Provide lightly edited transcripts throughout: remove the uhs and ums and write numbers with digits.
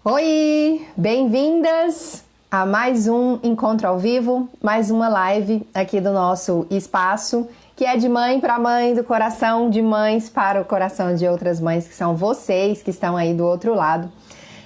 Oi, bem-vindas a mais um encontro ao vivo, mais uma live aqui do nosso espaço, que é de mãe para mãe, do coração de mães para o coração de outras mães, que são vocês que estão aí do outro lado.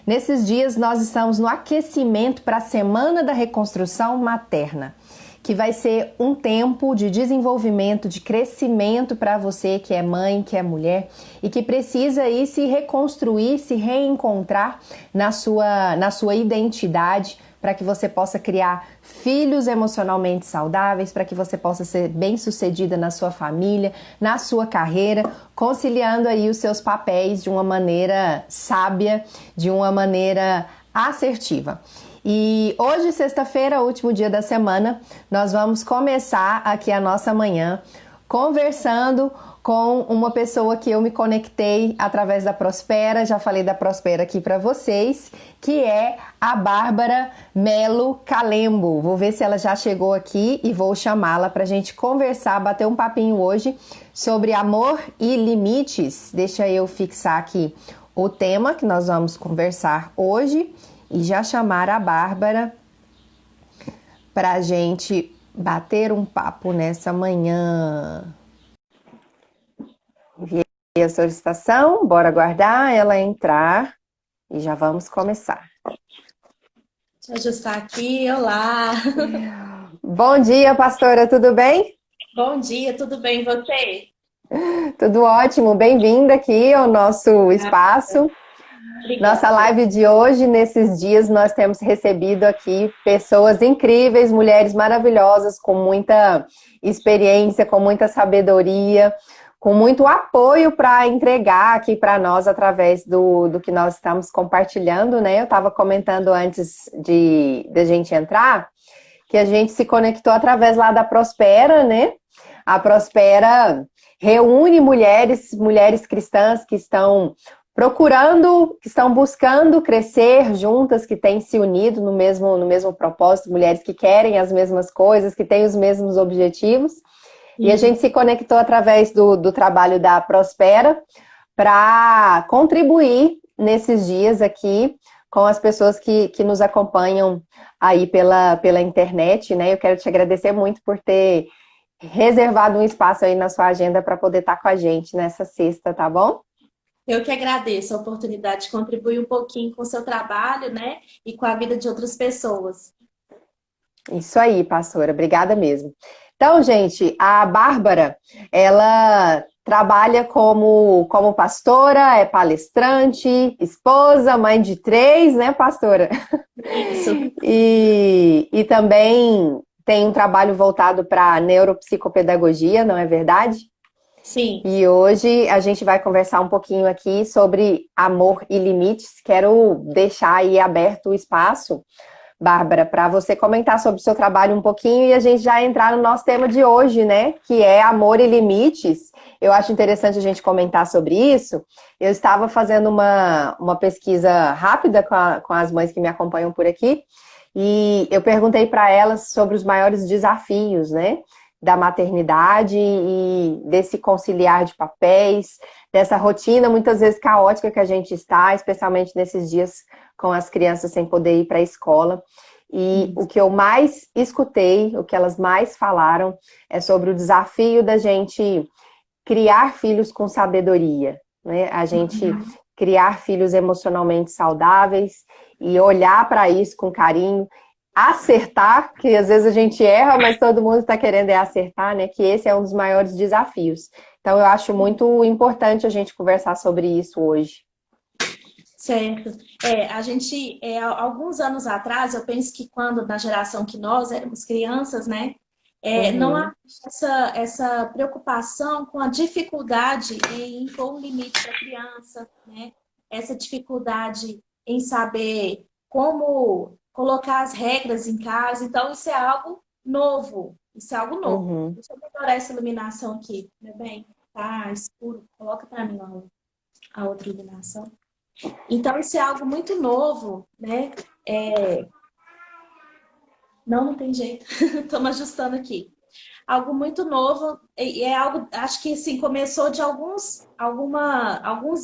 Nesses dias nós estamos no aquecimento para a Semana da Reconstrução Materna, que vai ser um tempo de desenvolvimento, de crescimento para você que é mãe, que é mulher e que precisa aí se reconstruir, se reencontrar na sua identidade, para que você possa criar filhos emocionalmente saudáveis, para que você possa ser bem-sucedida na sua família, na sua carreira, conciliando aí os seus papéis de uma maneira sábia, de uma maneira assertiva. E hoje, sexta-feira, último dia da semana, nós vamos começar aqui a nossa manhã conversando com uma pessoa que eu me conectei através da Prospera, já falei da Prospera aqui para vocês, que é a Bárbara Melo Calembo. Vou ver se ela já chegou aqui e vou chamá-la para a gente conversar, bater um papinho hoje sobre amor e limites. Deixa eu fixar aqui o tema que nós vamos conversar hoje e já chamar a Bárbara para a gente bater um papo nessa manhã. Enviei a solicitação, bora aguardar ela entrar e já vamos começar. Deixa eu ajustar aqui, olá! Bom dia, pastora, tudo bem? Bom dia, tudo bem e você? Tudo ótimo, bem-vinda aqui ao nosso espaço. Obrigada. Nossa live de hoje, nesses dias, nós temos recebido aqui pessoas incríveis, mulheres maravilhosas, com muita experiência, com muita sabedoria, com muito apoio para entregar aqui para nós através do que nós estamos compartilhando, né? Eu estava comentando antes de a gente entrar, que a gente se conectou através lá da Prospera, né? A Prospera reúne mulheres cristãs que estão procurando, que estão buscando crescer juntas, que têm se unido no mesmo propósito, mulheres que querem as mesmas coisas, que têm os mesmos objetivos. E a gente se conectou através do trabalho da Prospera para contribuir nesses dias aqui com as pessoas que nos acompanham aí pela internet, né? Eu quero te agradecer muito por ter reservado um espaço aí na sua agenda para poder estar com a gente nessa sexta, tá bom? Eu que agradeço a oportunidade de contribuir um pouquinho com o seu trabalho, né? E com a vida de outras pessoas. Isso aí, pastora, obrigada mesmo. Então, gente, a Bárbara, ela trabalha como pastora, é palestrante, esposa, mãe de 3, né, pastora? Isso. E também tem um trabalho voltado para neuropsicopedagogia, não é verdade? Sim. E hoje a gente vai conversar um pouquinho aqui sobre amor e limites. Quero deixar aí aberto o espaço, Bárbara, para você comentar sobre o seu trabalho um pouquinho e a gente já entrar no nosso tema de hoje, né? Que é amor e limites. Eu acho interessante a gente comentar sobre isso. Eu estava fazendo uma pesquisa rápida com as mães que me acompanham por aqui e eu perguntei para elas sobre os maiores desafios, né? Da maternidade e desse conciliar de papéis, dessa rotina muitas vezes caótica que a gente está, especialmente nesses dias com as crianças sem poder ir para a escola. E o que eu mais escutei, o que elas mais falaram, é sobre o desafio da gente criar filhos com sabedoria, né? A gente criar filhos emocionalmente saudáveis e olhar para isso com carinho, acertar, que às vezes a gente erra, mas todo mundo está querendo acertar, né? Que esse é um dos maiores desafios. Então eu acho muito importante a gente conversar sobre isso hoje. Certo. Alguns anos atrás, eu penso que quando, na geração que nós éramos crianças, né? Não há essa preocupação com a dificuldade em impor um limite para a criança, né? Essa dificuldade em saber como colocar as regras em casa. Então, isso é algo novo. Isso é algo novo. Uhum. Deixa eu melhorar essa iluminação aqui, meu bem. Tá escuro. Coloca para mim a outra iluminação. Então, isso é algo muito novo, né? Não tem jeito. Estamos ajustando aqui. Algo muito novo e é algo, acho que assim, começou de alguns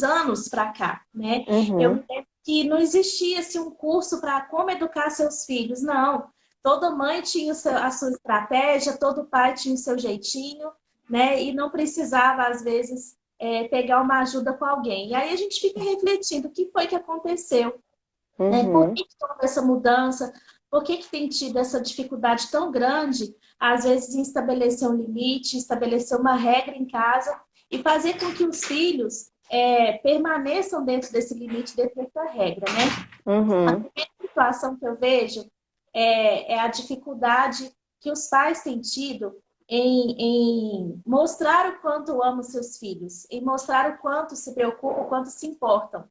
anos para cá, né? Eu me Uhum. lembro que não existia assim, um curso para como educar seus filhos. Não. Toda mãe tinha a sua estratégia, todo pai tinha o seu jeitinho, né? E não precisava, às vezes, pegar uma ajuda com alguém. E aí a gente fica refletindo o que foi que aconteceu, né? Por Uhum. que houve essa mudança? Por que tem tido essa dificuldade tão grande, às vezes, em estabelecer um limite, estabelecer uma regra em casa e fazer com que os filhos permaneçam dentro desse limite, dentro dessa regra, né? A Uhum. primeira situação que eu vejo é a dificuldade que os pais têm tido em mostrar o quanto amam seus filhos, em mostrar o quanto se preocupam, o quanto se importam,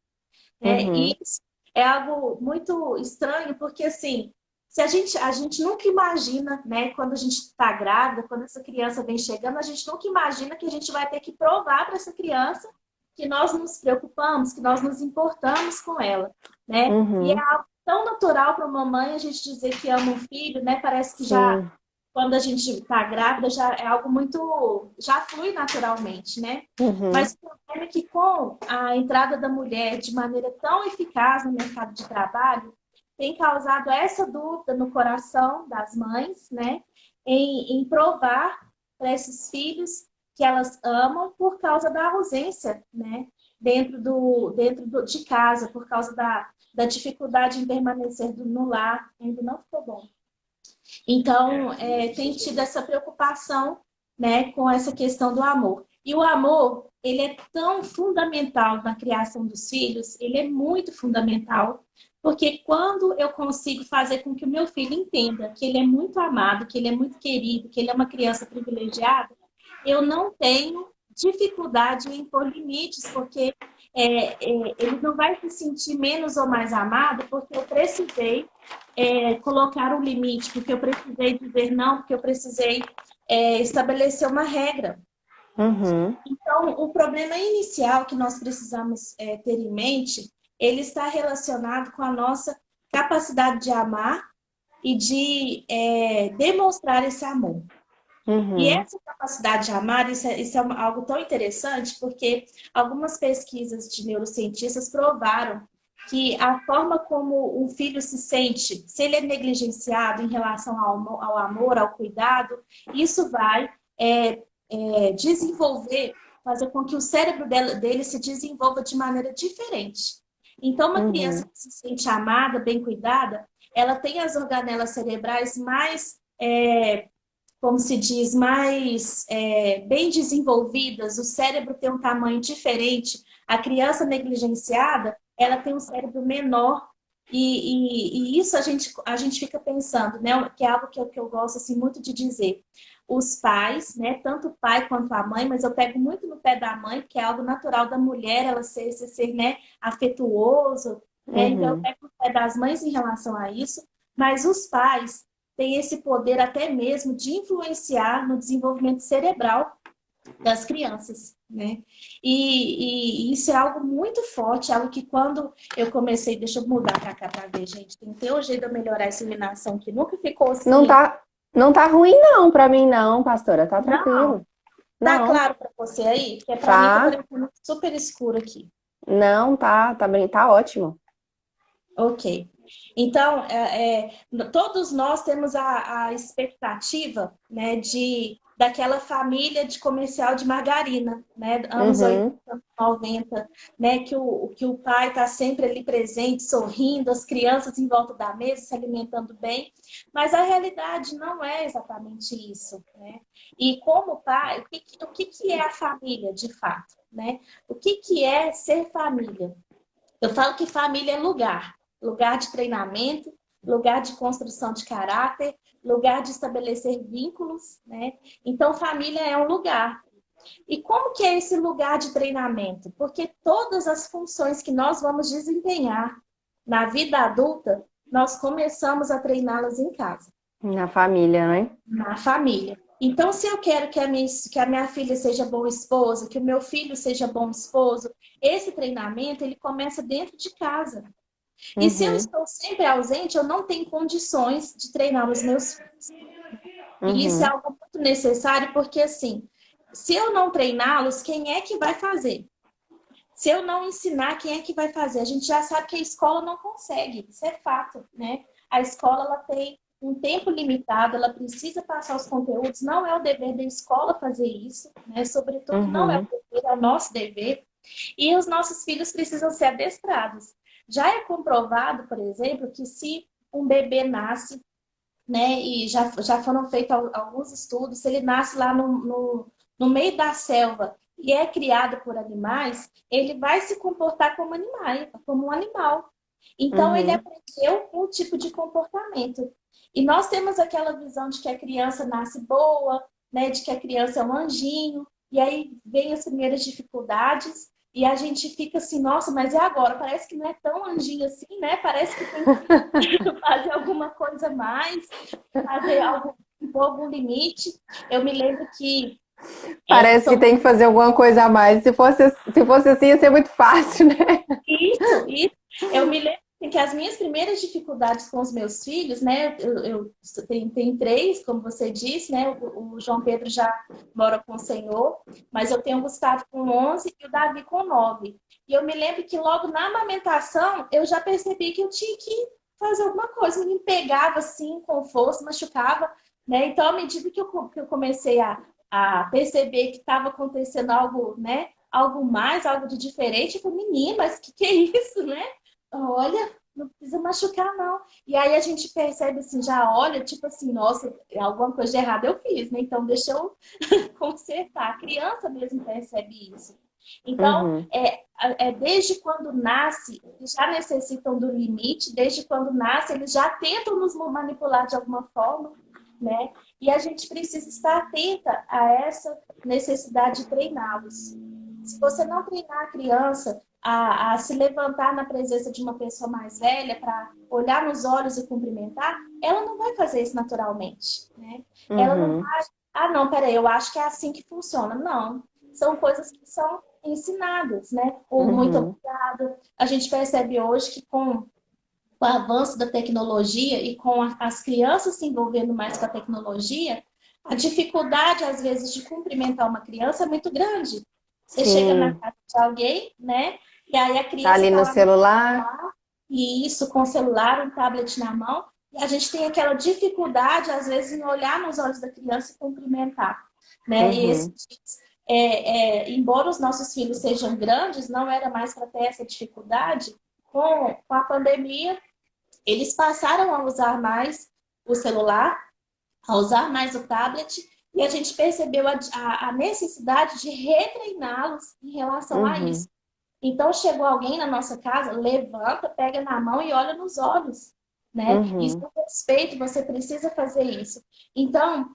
né? E Uhum. isso é algo muito estranho, porque assim, se a gente nunca imagina, né, quando a gente está grávida, quando essa criança vem chegando, a gente nunca imagina que a gente vai ter que provar para essa criança que nós nos preocupamos, que nós nos importamos com ela, né? E é Uhum. algo tão natural para uma mãe a gente dizer que ama um filho, né? Parece que já Sim. quando a gente está grávida já é algo muito, já flui naturalmente, né? Uhum. Mas o problema é que com a entrada da mulher de maneira tão eficaz no mercado de trabalho, tem causado essa dúvida no coração das mães, né? Em provar para esses filhos que elas amam por causa da ausência, né? De casa, por causa da dificuldade em permanecer no lar. Ainda não ficou bom. Então, tem tido essa preocupação, né, com essa questão do amor. E o amor, ele é tão fundamental na criação dos filhos, ele é muito fundamental, porque quando eu consigo fazer com que o meu filho entenda que ele é muito amado, que ele é muito querido, que ele é uma criança privilegiada, eu não tenho dificuldade em impor limites, porque ele não vai se sentir menos ou mais amado, porque eu precisei colocar um limite, porque eu precisei dizer não, porque eu precisei estabelecer uma regra. Uhum. Então, o problema inicial que nós precisamos ter em mente, ele está relacionado com a nossa capacidade de amar e de demonstrar esse amor. E Uhum. essa capacidade de amar, isso é algo tão interessante, porque algumas pesquisas de neurocientistas provaram que a forma como um filho se sente, se ele é negligenciado em relação ao amor, ao cuidado, isso vai desenvolver, fazer com que o cérebro dele se desenvolva de maneira diferente. Então, uma criança Uhum. que se sente amada, bem cuidada, ela tem as organelas cerebrais mais como se diz, mais bem desenvolvidas, o cérebro tem um tamanho diferente. A criança negligenciada, ela tem um cérebro menor. E isso a gente fica pensando, né? Que é algo que eu gosto assim, muito de dizer. Os pais, né? Tanto o pai quanto a mãe, mas eu pego muito no pé da mãe, que é algo natural da mulher, ela ser né, afetuoso, né? Então eu Uhum. pego no pé das mães em relação a isso. Mas os pais tem esse poder até mesmo de influenciar no desenvolvimento cerebral das crianças, né? E isso é algo muito forte, algo que quando eu comecei, deixa eu mudar pra cá pra ver, gente, tem que ter um jeito de eu melhorar essa iluminação que nunca ficou Não assim. tá, não tá ruim não pra mim não, pastora. Tá Não, tranquilo. tá Não. claro pra você aí? Porque pra mim tá Tá. parecendo super escuro aqui. Não, tá bem, tá ótimo. Ok. Então, todos nós temos a expectativa, né, daquela família de comercial de margarina, né, anos 80, Uhum. 90, né, que o pai está sempre ali presente, sorrindo, as crianças em volta da mesa, se alimentando bem, mas a realidade não é exatamente isso, né? E como pai, o que é a família, de fato, né? O que é ser família? Eu falo que família é lugar de treinamento, lugar de construção de caráter, lugar de estabelecer vínculos, né? Então, família é um lugar. E como que é esse lugar de treinamento? Porque todas as funções que nós vamos desempenhar na vida adulta, nós começamos a treiná-las em casa, Na família, né? na família. Então, se eu quero que a minha filha seja boa esposa, que o meu filho seja bom esposo, esse treinamento ele começa dentro de casa. E se eu Uhum. estou sempre ausente, eu não tenho condições de treinar os meus filhos. E isso é Uhum. algo muito necessário, porque assim, se eu não treiná-los, quem é que vai fazer? Se eu não ensinar, quem é que vai fazer? A gente já sabe que a escola não consegue, isso é fato, né? A escola ela tem um tempo limitado, ela precisa passar os conteúdos, não é o dever da escola fazer isso, né? Sobretudo, não é o Uhum. dever, é o nosso dever. E os nossos filhos precisam ser adestrados. Já é comprovado, por exemplo, que se um bebê nasce, né, e já foram feitos alguns estudos, se ele nasce lá no meio da selva e é criado por animais, ele vai se comportar como um animal. Então, ele Uhum. aprendeu um tipo de comportamento. E nós temos aquela visão de que a criança nasce boa, né, de que a criança é um anjinho, e aí vem as primeiras dificuldades, e a gente fica assim, nossa, mas e agora? Parece que não é tão anjinho assim, né? Parece que tem que fazer alguma coisa a mais, fazer algo, impor algum limite. Eu me lembro que Parece que são tem que fazer alguma coisa a mais. Se fosse assim, ia ser muito fácil, né? isso. Eu me lembro assim, que as minhas primeiras dificuldades com os meus filhos, né? Eu tenho três, como você disse, né? O João Pedro já mora com o Senhor, mas eu tenho o Gustavo com 11 e o Davi com 9. E eu me lembro que logo na amamentação eu já percebi que eu tinha que fazer alguma coisa. Me pegava assim, com força, machucava, né? Então, à medida que eu comecei a perceber que estava acontecendo algo, né? Algo mais, algo de diferente. Eu falei, menina, mas que é isso, né? Olha, não precisa machucar, não. E aí a gente percebe assim, já olha, tipo assim, nossa, alguma coisa de errado eu fiz, né? Então deixa eu consertar. A criança mesmo percebe isso. Então, Uhum. é desde quando nasce, eles já necessitam do limite, desde quando nasce, eles já tentam nos manipular de alguma forma, né? E a gente precisa estar atenta a essa necessidade de treiná-los. Se você não treinar a criança a se levantar na presença de uma pessoa mais velha para olhar nos olhos e cumprimentar, ela não vai fazer isso naturalmente, né? Ela não Uhum. vai, ah, não, peraí, eu acho que é assim que funciona. Não, são coisas que são ensinadas, né? Ou muito Uhum. obrigado. A gente percebe hoje que com o avanço da tecnologia e com as crianças se envolvendo mais com a tecnologia, a dificuldade, às vezes, de cumprimentar uma criança é muito grande. Você chega na Sim. casa de alguém, né? E aí a Tá criança ali está no lá no celular. celular, e isso com o celular, um tablet na mão, e a gente tem aquela dificuldade, às vezes, em olhar nos olhos da criança e cumprimentar, né? E Uhum. embora os nossos filhos sejam grandes, não era mais para ter essa dificuldade. Com a pandemia, eles passaram a usar mais o celular, a usar mais o tablet, e a gente percebeu a necessidade de retreiná-los em relação a Uhum. isso. Então, chegou alguém na nossa casa, levanta, pega na mão e olha nos olhos, né? Isso Uhum. é respeito, você precisa fazer isso. Então,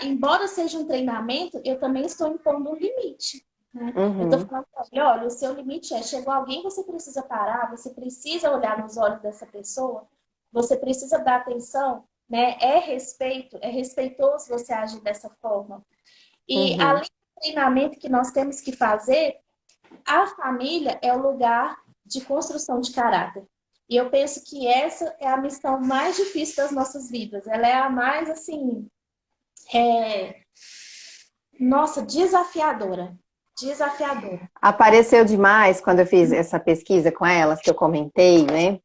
embora seja um treinamento, eu também estou impondo um limite, né? Eu estou Uhum. falando para ele, olha, o seu limite chegou alguém, você precisa parar, você precisa olhar nos olhos dessa pessoa, você precisa dar atenção, né? É respeitoso você agir dessa forma. E Uhum. além do treinamento que nós temos que fazer, a família é o lugar de construção de caráter. E eu penso que essa é a missão mais difícil das nossas vidas. Ela é a mais, assim, é... nossa, desafiadora. Desafiadora. Apareceu demais quando eu fiz essa pesquisa com elas, que eu comentei, né?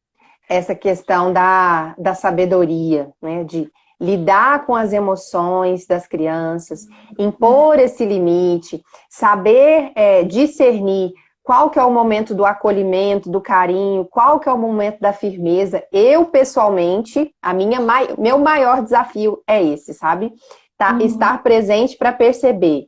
Essa questão da sabedoria, né? De lidar com as emoções das crianças, impor esse limite, saber discernir qual que é o momento do acolhimento, do carinho, qual que é o momento da firmeza. Eu, pessoalmente, meu maior desafio é esse, sabe? Tá, Uhum. estar presente para perceber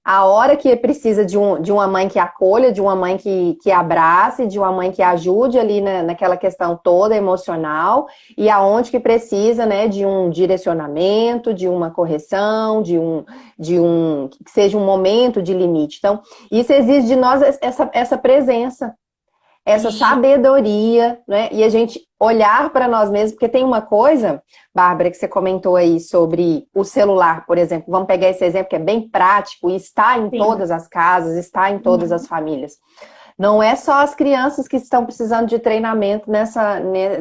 a hora que precisa de uma mãe que acolha, de uma mãe que abrace, de uma mãe que ajude ali naquela questão toda emocional, e aonde que precisa, né, de um direcionamento, de uma correção, que seja um momento de limite. Então, isso exige de nós essa presença, essa E sabedoria, né? E a gente olhar para nós mesmos, porque tem uma coisa, Bárbara, que você comentou aí sobre o celular, por exemplo. Vamos pegar esse exemplo que é bem prático e está em sim. todas as casas, está em todas as Uhum. famílias. Não é só as crianças que estão precisando de treinamento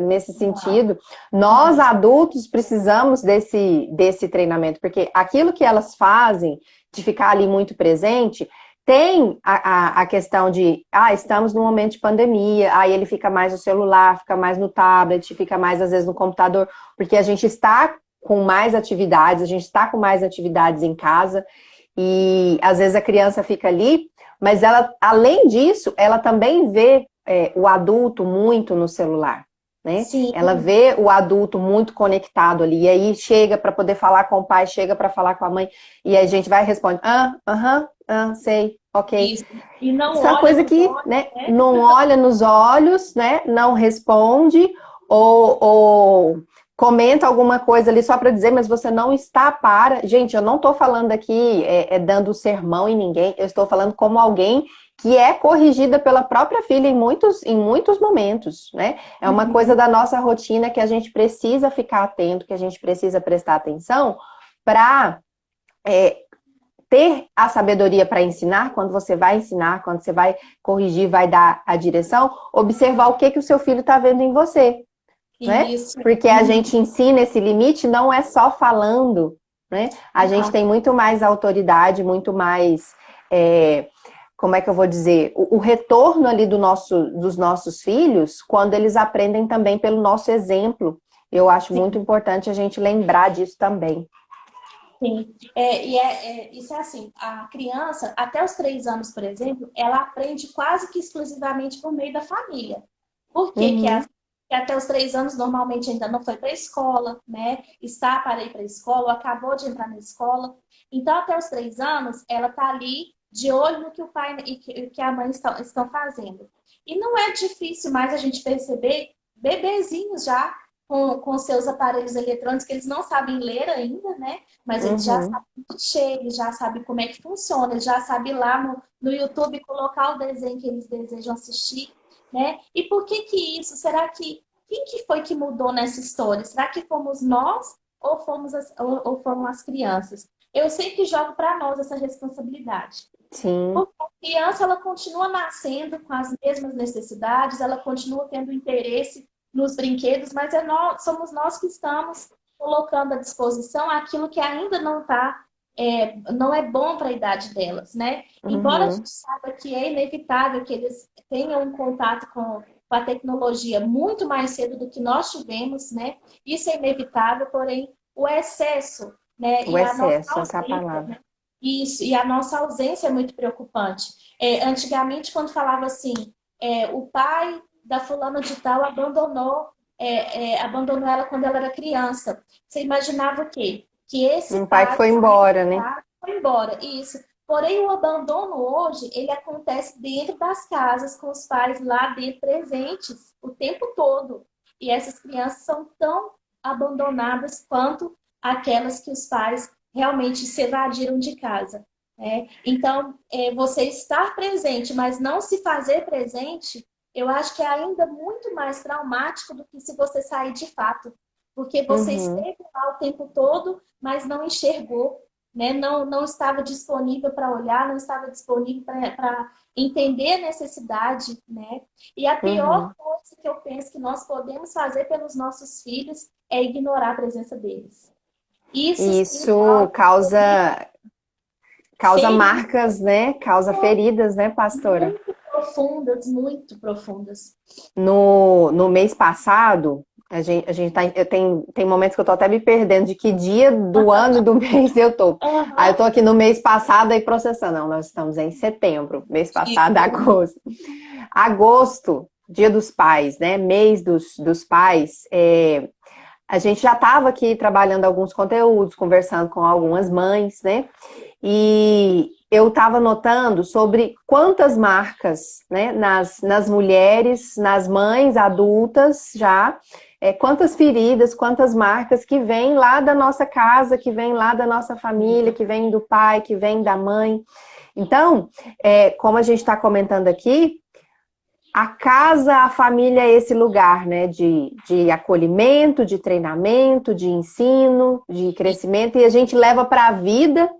nesse sentido. Nós, Verdade. adultos, precisamos desse treinamento, porque aquilo que elas fazem, de ficar ali muito presente, Tem a questão de, estamos num momento de pandemia, aí ele fica mais no celular, fica mais no tablet, fica mais às vezes no computador, porque a gente está com mais atividades, a gente está com mais atividades em casa, e às vezes a criança fica ali, mas ela, além disso, ela também vê o adulto muito no celular, né? Sim. Ela vê o adulto muito conectado ali, e aí chega para poder falar com o pai, chega para falar com a mãe, e aí a gente vai e responde, sei, ok. Isso. E não Isso é uma olha coisa nos que, olhos, né, né? não olha nos olhos, né, não responde, ou comenta alguma coisa ali só para dizer, mas você não está para... Gente, eu não estou falando aqui dando sermão em ninguém, eu estou falando como alguém que é corrigida pela própria filha em muitos momentos, né? É uma coisa da nossa rotina que a gente precisa ficar atento, que a gente precisa prestar atenção para ter a sabedoria para ensinar, quando você vai ensinar, quando você vai corrigir, vai dar a direção, observar o que o seu filho está vendo em você, né? Isso. Porque a gente ensina esse limite, não é só falando, né? A gente tem muito mais autoridade, muito mais, como é que eu vou dizer, o retorno ali dos nossos filhos, quando eles aprendem também pelo nosso exemplo. Eu acho muito importante a gente lembrar disso também. Sim, isso é assim, a criança, até os 3 anos, por exemplo, ela aprende quase que exclusivamente por meio da família. Por quê? Que até os 3 anos normalmente ainda não foi para a escola, né? Está para ir para a escola, ou acabou de entrar na escola. Então, até os 3 anos, ela está ali de olho no que o pai e que a mãe estão fazendo. E não é difícil mais a gente perceber bebezinhos já com seus aparelhos eletrônicos, que eles não sabem ler ainda, né? Mas eles já sabem mexer, eles já sabem como é que funciona, eles já sabem lá no YouTube colocar o desenho que eles desejam assistir, né? E por que isso? Será que quem que foi que mudou nessa história? Será que fomos nós ou ou foram as crianças? Eu sempre jogo para nós essa responsabilidade. Sim. Porque a criança, ela continua nascendo com as mesmas necessidades, ela continua tendo interesse nos brinquedos, mas somos nós que estamos colocando à disposição aquilo que ainda não é bom para a idade delas, né? Embora a gente saiba que é inevitável que eles tenham um contato com a tecnologia muito mais cedo do que nós tivemos, né? Isso é inevitável, porém o excesso, né? O E a nossa excesso, essa é a ausência, palavra. né? Isso, e a nossa ausência é muito preocupante. Antigamente, quando falava assim, o pai da fulana de tal abandonou ela quando ela era criança. Você imaginava o quê? Que esse Um pai que foi embora, né? foi embora, isso. Porém, o abandono hoje, ele acontece dentro das casas, com os pais lá dentro presentes o tempo todo. E essas crianças são tão abandonadas quanto aquelas que os pais realmente se evadiram de casa. Né? Então, você estar presente, mas não se fazer presente, eu acho que é ainda muito mais traumático do que se você sair de fato. Porque você esteve lá o tempo todo, mas não enxergou, né? Não estava disponível para olhar, não estava disponível para entender a necessidade, né? E a pior coisa que eu penso que nós podemos fazer pelos nossos filhos é ignorar a presença deles. Isso causa marcas, né? Causa feridas, né, pastora? Muito profundas, muito profundas. No mês passado, tem momentos que eu tô até me perdendo de que dia do ano e do mês eu tô. Aí eu tô aqui no mês passado e processando. Não, nós estamos em setembro, mês passado, agosto. Agosto, dia dos pais, né? Mês dos pais. A gente já estava aqui trabalhando alguns conteúdos, conversando com algumas mães, né? E eu estava notando sobre quantas marcas, né, nas mulheres, nas mães adultas já, quantas feridas, quantas marcas que vêm lá da nossa casa, que vêm lá da nossa família, que vêm do pai, que vêm da mãe. Então, como a gente está comentando aqui, a casa, a família é esse lugar, né, de acolhimento, de treinamento, de ensino, de crescimento, e a gente leva para a vida.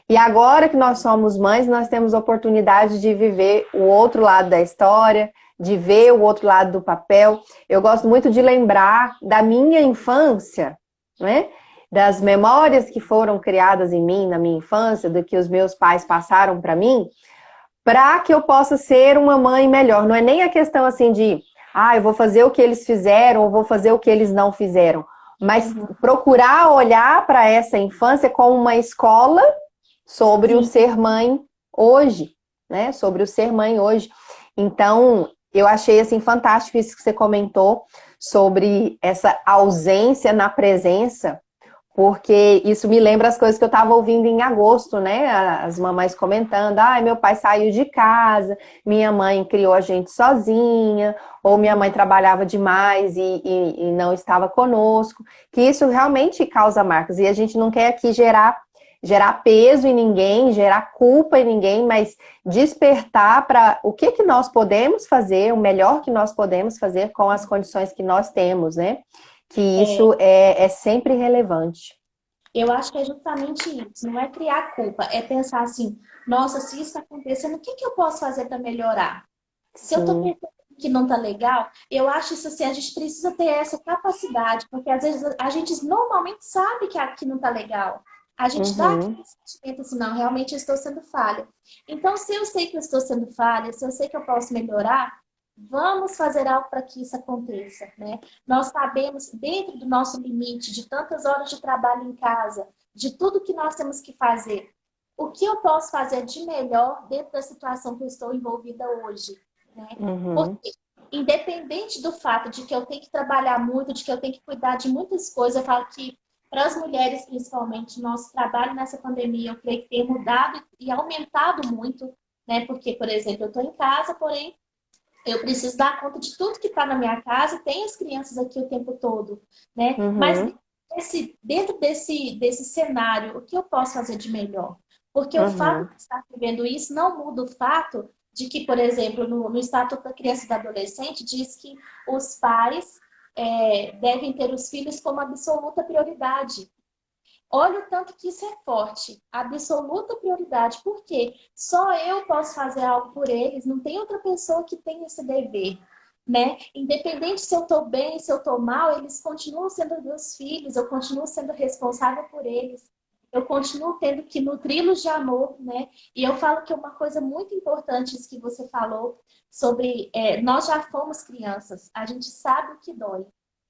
E agora que nós somos mães, nós temos a oportunidade de viver o outro lado da história, de ver o outro lado do papel. Eu gosto muito de lembrar da minha infância, né? Das memórias que foram criadas em mim na minha infância, do que os meus pais passaram para mim, para que eu possa ser uma mãe melhor. Não é nem a questão assim de, eu vou fazer o que eles fizeram ou vou fazer o que eles não fizeram, mas procurar olhar para essa infância como uma escola sobre o Sim. ser mãe hoje, né? Sobre o ser mãe hoje. Então, eu achei assim fantástico isso que você comentou sobre essa ausência na presença, porque isso me lembra as coisas que eu estava ouvindo em agosto, né? As mamães comentando, meu pai saiu de casa, minha mãe criou a gente sozinha, ou minha mãe trabalhava demais e não estava conosco, que isso realmente causa marcas. E a gente não quer aqui gerar peso em ninguém, gerar culpa em ninguém, mas despertar para o que nós podemos fazer, o melhor que nós podemos fazer com as condições que nós temos, né? Que É, isso é sempre relevante. eu acho que é justamente isso, não é criar culpa, é pensar assim, nossa, se isso está acontecendo, o que que eu posso fazer para melhorar? Se eu estou Sim. pensando que não está legal, eu acho isso assim, a gente precisa ter essa capacidade, porque às vezes a gente normalmente sabe que aqui não está legal. A gente dá aquele Uhum, sentimento assim, não, realmente eu estou sendo falha. Então, se eu sei que eu estou sendo falha, se eu sei que eu posso melhorar, vamos fazer algo para que isso aconteça, né? Nós sabemos, dentro do nosso limite, de tantas horas de trabalho em casa, de tudo que nós temos que fazer, o que eu posso fazer de melhor dentro da situação que eu estou envolvida hoje, né? uhum, Porque, independente do fato de que eu tenho que trabalhar muito, de que eu tenho que cuidar de muitas coisas, eu falo que para as mulheres, principalmente, nosso trabalho nessa pandemia, eu creio que tem mudado e aumentado muito, né? Porque, por exemplo, eu estou em casa, porém eu preciso dar conta de tudo que está na minha casa, tem as crianças aqui o tempo todo, né? Mas uhum, dentro desse cenário, o que eu posso fazer de melhor? Porque o fato uhum. de estar vivendo isso não muda o fato de que, por exemplo, no Estatuto da Criança e do Adolescente, diz que os pais devem ter os filhos como absoluta prioridade. Olha o tanto que isso é forte, absoluta prioridade, porque só eu posso fazer algo por eles, não tem outra pessoa que tenha esse dever, né? Independente se eu estou bem, se eu estou mal, eles continuam sendo meus filhos, eu continuo sendo responsável por eles, eu continuo tendo que nutri-los de amor, né? E eu falo que é uma coisa muito importante isso que você falou sobre nós já fomos crianças, a gente sabe o que dói.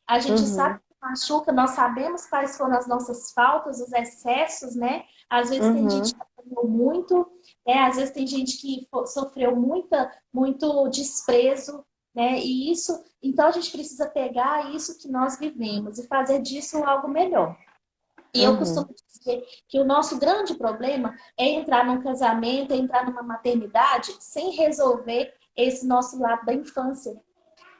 A gente sabe Uhum, que machuca, nós sabemos quais foram as nossas faltas, os excessos, né? Às vezes tem gente uhum, que apanhou muito, né? Às vezes tem gente que sofreu muito desprezo, né? E isso, então a gente precisa pegar isso que nós vivemos e fazer disso algo melhor. E eu uhum, costumo dizer que o nosso grande problema é entrar num casamento, é entrar numa maternidade sem resolver esse nosso lado da infância,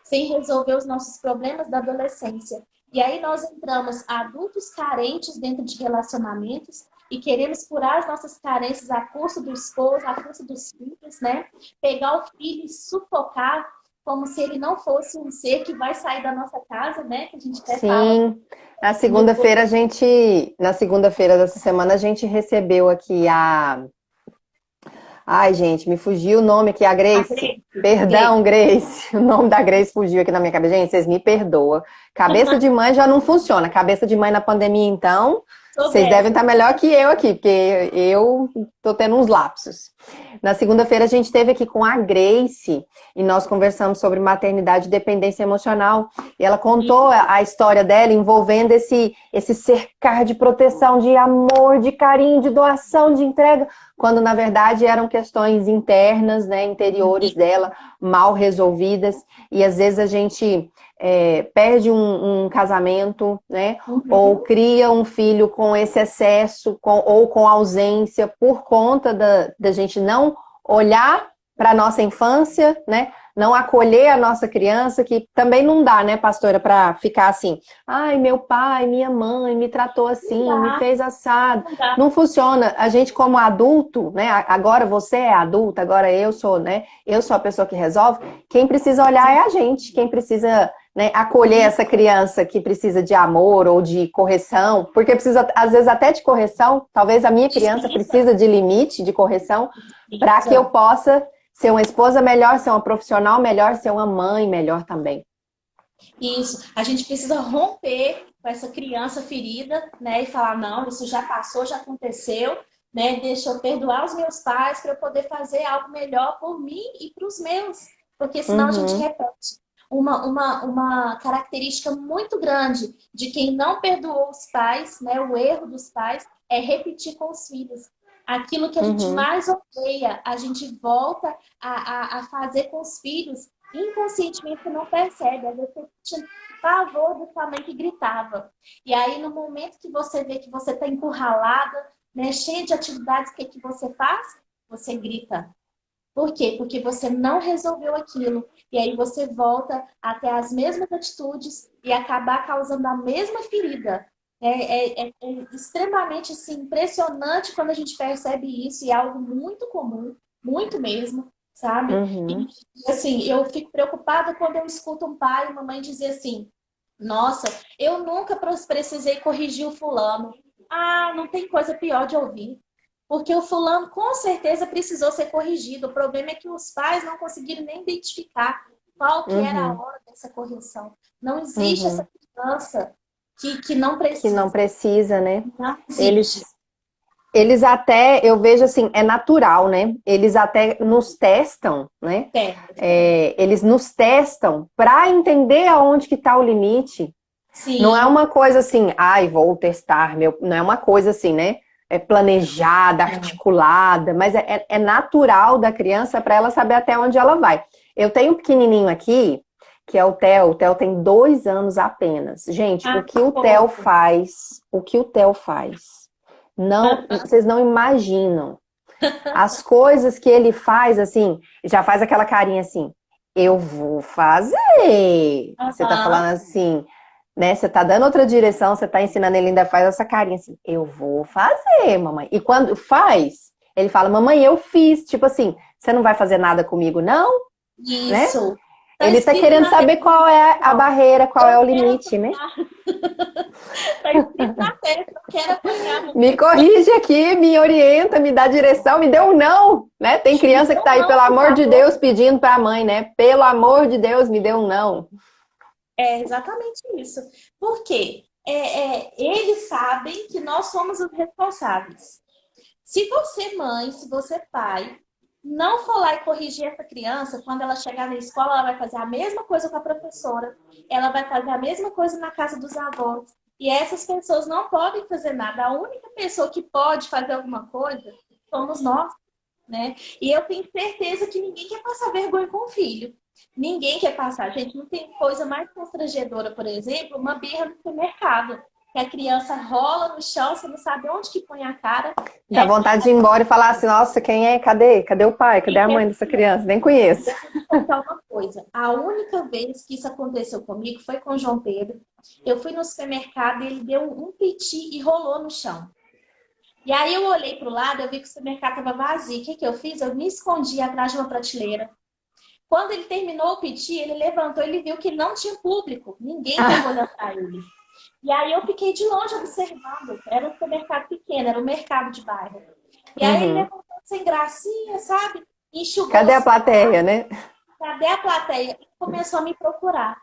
sem resolver os nossos problemas da adolescência. E aí nós entramos adultos carentes dentro de relacionamentos e queremos curar as nossas carências a custo do esposo, a custo dos filhos, né? Pegar o filho e sufocar como se ele não fosse um ser que vai sair da nossa casa, né? Que a gente até fala sim. Na no segunda-feira na segunda-feira dessa semana a gente recebeu aqui ai, gente, me fugiu o nome aqui, a a Grace. Grace. Perdão, Grace. O nome da Grace fugiu aqui na minha cabeça. Gente, vocês me perdoam. Cabeça de mãe já não funciona. Cabeça de mãe na pandemia, então, vocês devem Soubesse. estar melhor que eu aqui, porque eu tô tendo uns lapsos. Na segunda-feira a gente esteve aqui com a Grace e nós conversamos sobre maternidade e dependência emocional. E ela contou a história dela envolvendo esse cercar de proteção, de amor, de carinho, de doação, de entrega, quando na verdade eram questões internas, né, interiores dela, mal resolvidas. E às vezes a gente perde um casamento, né? Ou Uhum. cria um filho com esse excesso ou com ausência por conta da gente não olhar para a nossa infância, né? Não acolher a nossa criança, que também não dá, né, pastora, para ficar assim, ai, meu pai, minha mãe me tratou Não assim, me dá, fez assado. não dá. Não funciona. A gente, como adulto, né? Agora você é adulta, agora eu sou, né? Eu sou a pessoa que resolve. Quem precisa olhar é a gente. Quem precisa, né, acolher essa criança que precisa de amor ou de correção, porque precisa, às vezes, até de correção. Talvez a minha criança Precisa, precisa de limite, de correção, para que eu precisa. possa ser uma esposa melhor, ser uma profissional melhor, ser uma mãe melhor também. Isso. A gente precisa romper com essa criança ferida, né? E falar, não, isso já passou, já aconteceu, né? Deixa eu perdoar os meus pais para eu poder fazer algo melhor por mim e para os meus. Porque senão a gente Uhum, repete. Uma característica muito grande de quem não perdoou os pais, né? O erro dos pais é repetir com os filhos. Aquilo que a gente uhum, mais odeia, a gente volta a fazer com os filhos, inconscientemente você não percebe. Às vezes você tinha pavor da sua mãe que gritava. E aí, no momento que você vê que você está encurralada, né, cheia de atividades, o que, que você faz? Você grita. Por quê? Porque você não resolveu aquilo. E aí você volta a ter as mesmas atitudes e acabar causando a mesma ferida. É extremamente assim, impressionante quando a gente percebe isso, e é algo muito comum, muito mesmo, sabe? E uhum. assim, eu fico preocupada quando eu escuto um pai e uma mãe dizer assim: nossa, eu nunca precisei corrigir o fulano. Ah, não tem coisa pior de ouvir. Porque o fulano com certeza precisou ser corrigido. O problema é que os pais não conseguiram nem identificar qual que era a Uhum, hora dessa correção. Não existe essa uhum. criança que não Que não precisa. precisa, né? Não Eles, existe. eles até, eu vejo assim, é natural, né? Eles até nos testam, né? Certo. É, eles nos testam para entender aonde que está o limite. Não é Sim. uma coisa assim, ai, vou testar, meu. Não é uma coisa assim, né? É planejada, articulada, mas é natural da criança para ela saber até onde ela vai. Eu tenho um pequenininho aqui, que é o Theo. O Theo tem 2 anos apenas. Gente, o Ah, que o Theo pouco. faz, o que o Theo faz, não, vocês não imaginam. As coisas que ele faz, assim, já faz aquela carinha assim, eu vou fazer. Você tá Aham. falando assim, né? Você tá dando outra direção, você tá ensinando ele ainda faz essa carinha assim, eu vou fazer, mamãe. E quando faz, ele fala, mamãe, eu fiz. Tipo assim, você não vai fazer nada comigo, não? Né? Isso. Tá Ele tá escrito querendo na saber testa, qual é a ó. barreira, qual é Eu o quero limite, né? apanhar. Tá escrito na testa, eu quero apanhar, Me mamãe. corrige aqui, me orienta, me dá direção, me dê um não, né? Tem Me criança dê que tá um aí, não, pelo por amor de favor. Deus, pedindo pra mãe, né? Pelo amor de Deus, me dê um não. É exatamente isso. Por quê? Eles sabem que nós somos os responsáveis. Se você, mãe, se você, pai, não for lá e corrigir essa criança, quando ela chegar na escola, ela vai fazer a mesma coisa com a professora, ela vai fazer a mesma coisa na casa dos avós. E essas pessoas não podem fazer nada. A única pessoa que pode fazer alguma coisa somos nós, né? E eu tenho certeza que ninguém quer passar vergonha com o filho. Ninguém quer passar. Gente, não tem coisa mais constrangedora, por exemplo, uma birra no supermercado. Que a criança rola no chão, você não sabe onde que põe a cara, Dá né? vontade de ir embora e falar assim, nossa, quem é? Cadê? Cadê o pai? Cadê E a que mãe assim, dessa criança? Nem conheço. eu vou te contar uma coisa. A única vez que isso aconteceu comigo foi com o João Pedro. Eu fui no supermercado e ele deu um piti e rolou no chão. E aí eu olhei para o lado, eu vi que o supermercado estava vazio. O que que eu fiz? Eu me escondi atrás de uma prateleira. Quando ele terminou o piti, ele levantou, ele viu que não tinha público, ninguém estava olhando para ele. E aí eu fiquei de longe observando. Era um supermercado pequeno, era um mercado de bairro. E aí ele Uhum. levantou sem gracinha, sabe? Enxugou o Cadê a suor, plateia, né? cadê a plateia? E começou a me procurar.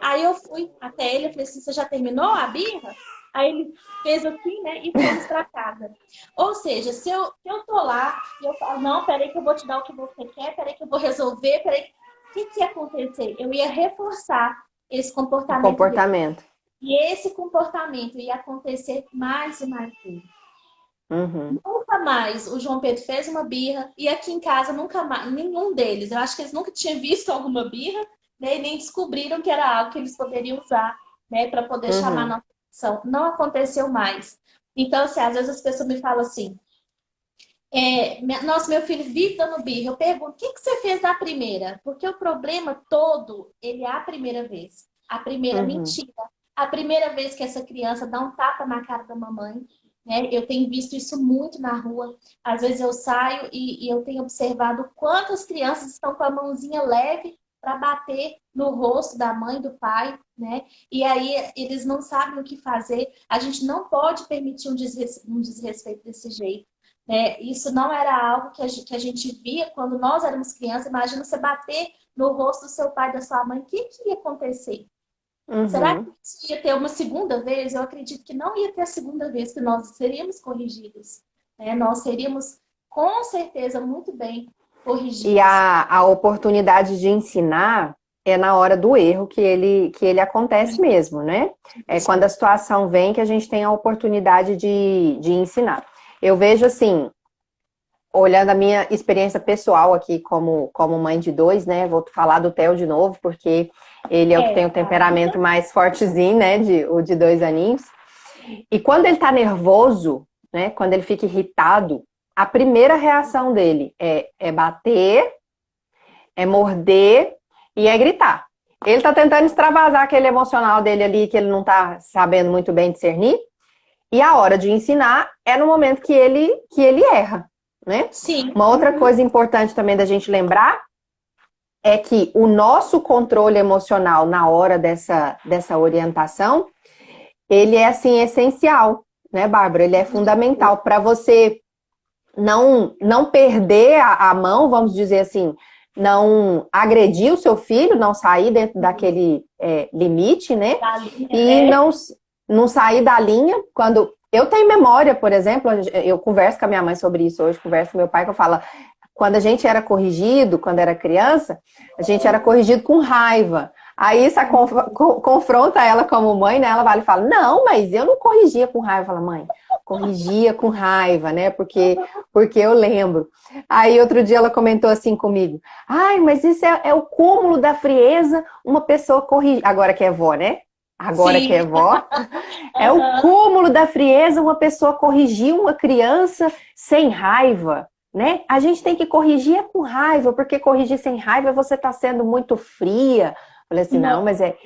Aí eu fui até ele, eu falei assim, você já terminou a birra? Aí ele fez assim, né? E fomos para casa. Ou seja, se eu tô lá e eu falo, não, peraí que eu vou te dar o que você quer, peraí que eu vou resolver, peraí. O que que ia acontecer? Eu ia reforçar esse O comportamento dele. comportamento. E esse comportamento ia acontecer mais e mais vezes. Uhum. Nunca mais o João Pedro fez uma birra e aqui em casa nunca mais, nenhum deles. Eu acho que eles nunca tinham visto alguma birra, né, e nem descobriram que era algo que eles poderiam usar, né, para poder chamar a Uhum. nossa atenção. Não aconteceu mais. Então, assim, às vezes as pessoas me falam assim: nossa, meu filho vive dando birra. Eu pergunto: o que que você fez na primeira? Porque o problema todo, ele é a primeira vez. A primeira Uhum. mentira. A primeira vez que essa criança dá um tapa na cara da mamãe, né? Eu tenho visto isso muito na rua. Às vezes eu saio e eu tenho observado quantas crianças estão com a mãozinha leve para bater no rosto da mãe, do pai, né? E aí eles não sabem o que fazer. A gente não pode permitir um desrespeito desse jeito, né? Isso não era algo que a gente via quando nós éramos crianças. Imagina você bater no rosto do seu pai, da sua mãe, o que que ia acontecer? Será que Uhum. isso ia ter uma segunda vez? Eu acredito que não ia ter a segunda vez que nós seríamos corrigidos. né? Nós seríamos, com certeza, muito bem E corrigidos. a oportunidade de ensinar é na hora do erro que ele acontece mesmo, né? É quando a situação vem que a gente tem a oportunidade de ensinar. Eu vejo assim, olhando a minha experiência pessoal aqui como mãe de dois, né? Vou falar do Theo de novo, porque ele é o que tem o Fala. temperamento mais fortezinho, né? O de 2 aninhos. E quando ele tá nervoso, né? Quando ele fica irritado, a primeira reação dele é bater, é morder e é gritar. Ele tá tentando extravasar aquele emocional dele ali que ele não tá sabendo muito bem discernir. E a hora de ensinar é no momento que ele erra, né? Sim. Uma outra Uhum. coisa importante também da gente lembrar é que o nosso controle emocional na hora dessa orientação, ele é assim essencial, né, Bárbara? Ele é fundamental para você não perder a mão, vamos dizer assim, não agredir o seu filho, não sair dentro daquele limite, né? Da linha, E não sair da linha. Quando eu tenho memória, por exemplo, eu converso com a minha mãe sobre isso hoje, converso com meu pai, que eu falo, quando a gente era corrigido, quando era criança, a gente era corrigido com raiva. Aí você confronta ela como mãe, né? Ela vai e fala, não, mas eu não corrigia com raiva. Fala, mãe, corrigia com raiva, né? Porque eu lembro. Aí outro dia ela comentou assim comigo, ai, mas isso é o cúmulo da frieza, uma pessoa corrigir. Agora que é vó, né? Agora que sim. é vó, é o Aham. cúmulo da frieza uma pessoa corrigir uma criança sem raiva, né? A gente tem que corrigir com raiva, porque corrigir sem raiva você está sendo muito fria. Falei assim, não, Não. mas é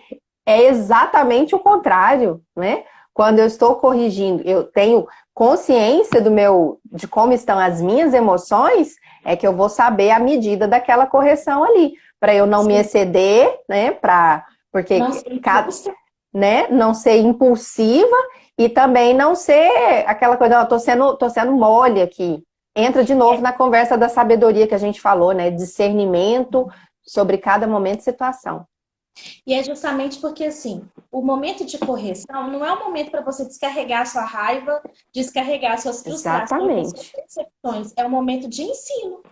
exatamente o contrário, né? Quando eu estou corrigindo, eu tenho consciência de como estão as minhas emoções, é que eu vou saber a medida daquela correção ali, para eu não me Sim. exceder, né? Porque Nossa, injusta. né, não ser impulsiva e também não ser aquela coisa, tô sendo mole aqui. Entra de novo na conversa da sabedoria que a gente falou, né? Discernimento sobre cada momento e situação. E é justamente porque, assim, o momento de correção não é um momento para você descarregar sua raiva, descarregar suas frustrações, suas Exatamente. decepções. É um momento de ensino,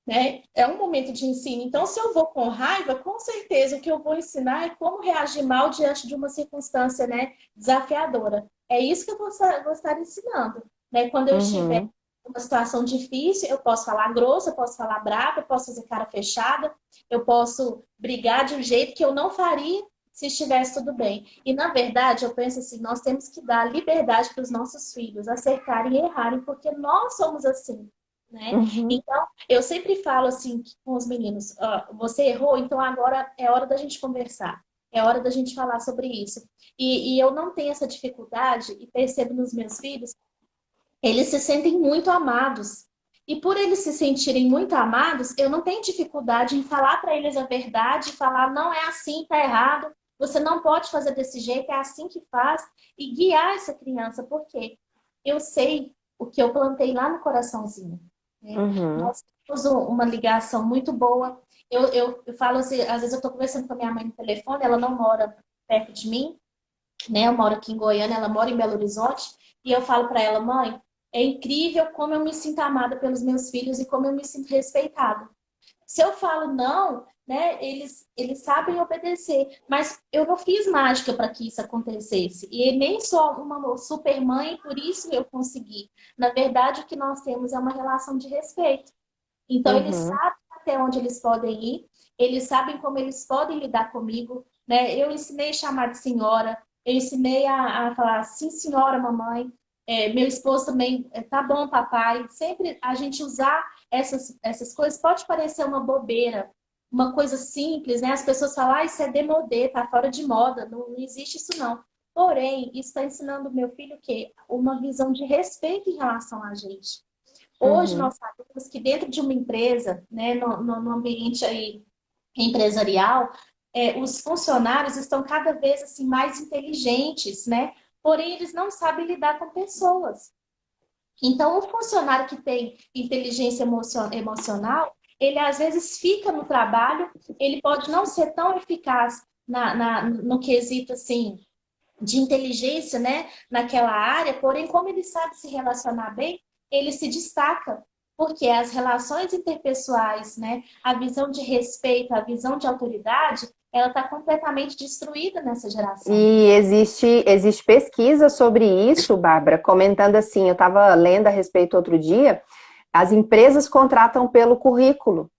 né? É um momento de ensino. Então, se eu vou com raiva, com certeza o que eu vou ensinar é como reagir mal diante de uma circunstância, né, desafiadora. É isso que eu vou estar ensinando, né? Quando eu estiver Uhum. em uma situação difícil, eu posso falar grosso, eu posso falar brava, eu posso fazer cara fechada, eu posso brigar de um jeito que eu não faria se estivesse tudo bem. E, na verdade, eu penso assim, nós temos que dar liberdade para os nossos filhos acertarem e errarem, porque nós somos assim, né? Uhum. Então, eu sempre falo assim com os meninos: ó, você errou, então agora é hora da gente conversar, é hora da gente falar sobre isso. E eu não tenho essa dificuldade e percebo nos meus filhos, eles se sentem muito amados. E por eles se sentirem muito amados, eu não tenho dificuldade em falar para eles a verdade, falar não é assim, tá errado, você não pode fazer desse jeito, é assim que faz, e guiar essa criança, porque eu sei o que eu plantei lá no coraçãozinho, né? Uhum. Nós temos uma ligação muito boa. Eu falo assim, às vezes eu estou conversando com a minha mãe no telefone, ela não mora perto de mim, né? Eu moro aqui em Goiânia, ela mora em Belo Horizonte, e eu falo para ela, mãe, é incrível como eu me sinto amada pelos meus filhos e como eu me sinto respeitada. Se eu falo não, né, eles sabem obedecer, mas eu não fiz mágica para que isso acontecesse. E nem sou uma super mãe, por isso eu consegui. Na verdade, o que nós temos é uma relação de respeito. Então, eles Uhum. sabem até onde eles podem ir, eles sabem como eles podem lidar comigo, né? Eu ensinei a chamar de senhora, eu ensinei a falar sim, senhora, mamãe. Meu esposo também, tá bom, papai. Sempre a gente usar essas coisas pode parecer uma bobeira, uma coisa simples, né? As pessoas falam, ah, isso é demodê, tá fora de moda, não existe isso não. Porém, isso está ensinando o meu filho o quê? Uma visão de respeito em relação a gente. Hoje Uhum. nós sabemos que dentro de uma empresa, né, no ambiente aí empresarial, os funcionários estão cada vez assim mais inteligentes, né? Porém, eles não sabem lidar com pessoas. Então, o funcionário que tem inteligência emocional, ele às vezes fica no trabalho, ele pode não ser tão eficaz no quesito assim de inteligência, né, naquela área, porém, como ele sabe se relacionar bem, ele se destaca, porque as relações interpessoais, né, a visão de respeito, a visão de autoridade, ela está completamente destruída nessa geração. E existe pesquisa sobre isso, Bárbara, comentando assim, eu estava lendo a respeito outro dia, as empresas contratam pelo currículo,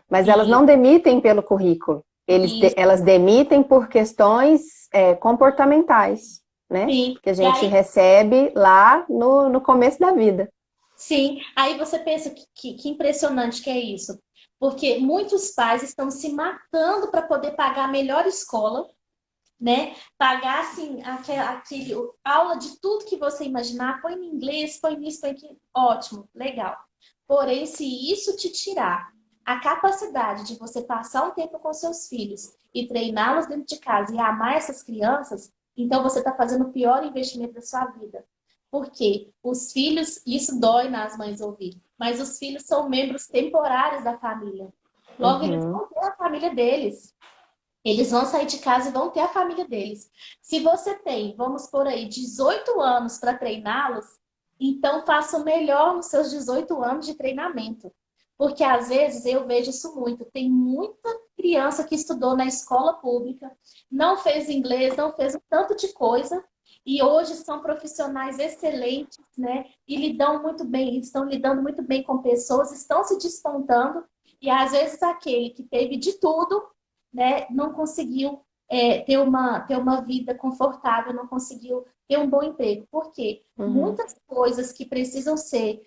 mas elas E, não demitem pelo currículo. e Elas demitem por questões comportamentais, né? sim, Que a e gente aí recebe lá no começo da vida. sim, aí você pensa que impressionante que é isso. Porque muitos pais estão se matando para poder pagar a melhor escola, né? Pagar assim, aula de tudo que você imaginar, põe em inglês, põe nisso, põe aqui, ótimo, legal. Porém, se isso te tirar a capacidade de você passar um tempo com seus filhos e treiná-los dentro de casa e amar essas crianças, então você está fazendo o pior investimento da sua vida. Porque os filhos, isso dói nas mães ouvir, mas os filhos são membros temporários da família. Logo, eles Uhum. vão ter a família deles. Eles vão sair de casa e vão ter a família deles. Se você tem, vamos por aí, 18 anos para treiná-los, então faça o melhor nos seus 18 anos de treinamento. Porque às vezes eu vejo isso muito. Tem muita criança que estudou na escola pública, não fez inglês, não fez um tanto de coisa, e hoje são profissionais excelentes, né? E lidam muito bem, estão lidando muito bem com pessoas, estão se despontando, e às vezes aquele que teve de tudo, né, não conseguiu ter uma vida confortável, não conseguiu ter um bom emprego. Por quê? Uhum. Muitas coisas que precisam ser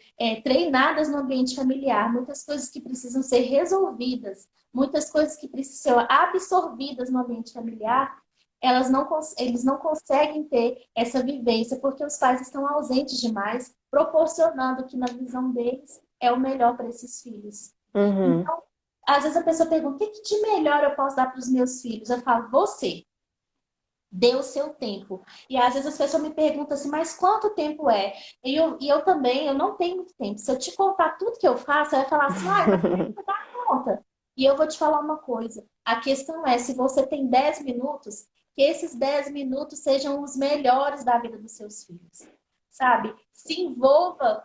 treinadas no ambiente familiar, muitas coisas que precisam ser resolvidas, muitas coisas que precisam ser absorvidas no ambiente familiar, eles não conseguem ter essa vivência, porque os pais estão ausentes demais, proporcionando o que na visão deles é o melhor para esses filhos. Uhum. Então, às vezes a pessoa pergunta, o que de melhor eu posso dar para os meus filhos? Eu falo, você, dê o seu tempo. E às vezes as pessoas me perguntam assim, mas quanto tempo é? E eu também, eu não tenho muito tempo. Se eu te contar tudo que eu faço, você vai falar assim, mas como é que você dá conta? E eu vou te falar uma coisa. A questão é, se você tem 10 minutos, que esses 10 minutos sejam os melhores da vida dos seus filhos. Sabe? Se envolva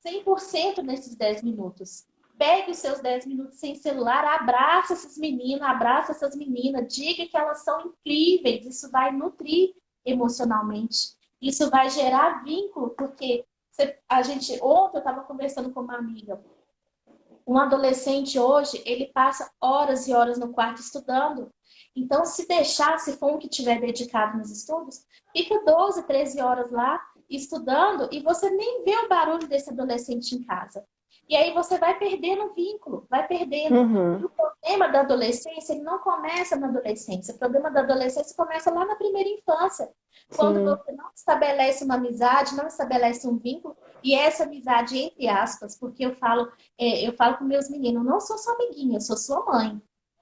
100% nesses 10 minutos. Pegue os seus 10 minutos sem celular, abraça esses meninos, abraça essas meninas, diga que elas são incríveis. Isso vai nutrir emocionalmente. Isso vai gerar vínculo, porque ontem eu estava conversando com uma amiga. Um adolescente hoje, ele passa horas e horas no quarto estudando. Então, se deixar, se for um que tiver dedicado nos estudos, fica 12, 13 horas lá estudando e você nem vê o barulho desse adolescente em casa. E aí você vai perdendo o vínculo, vai perdendo. E Uhum. o problema da adolescência, ele não começa na adolescência. O problema da adolescência começa lá na primeira infância. Quando Sim. você não estabelece uma amizade, não estabelece um vínculo, e essa amizade, entre aspas, porque eu falo com meus meninos, eu não sou sua amiguinha, eu sou sua mãe.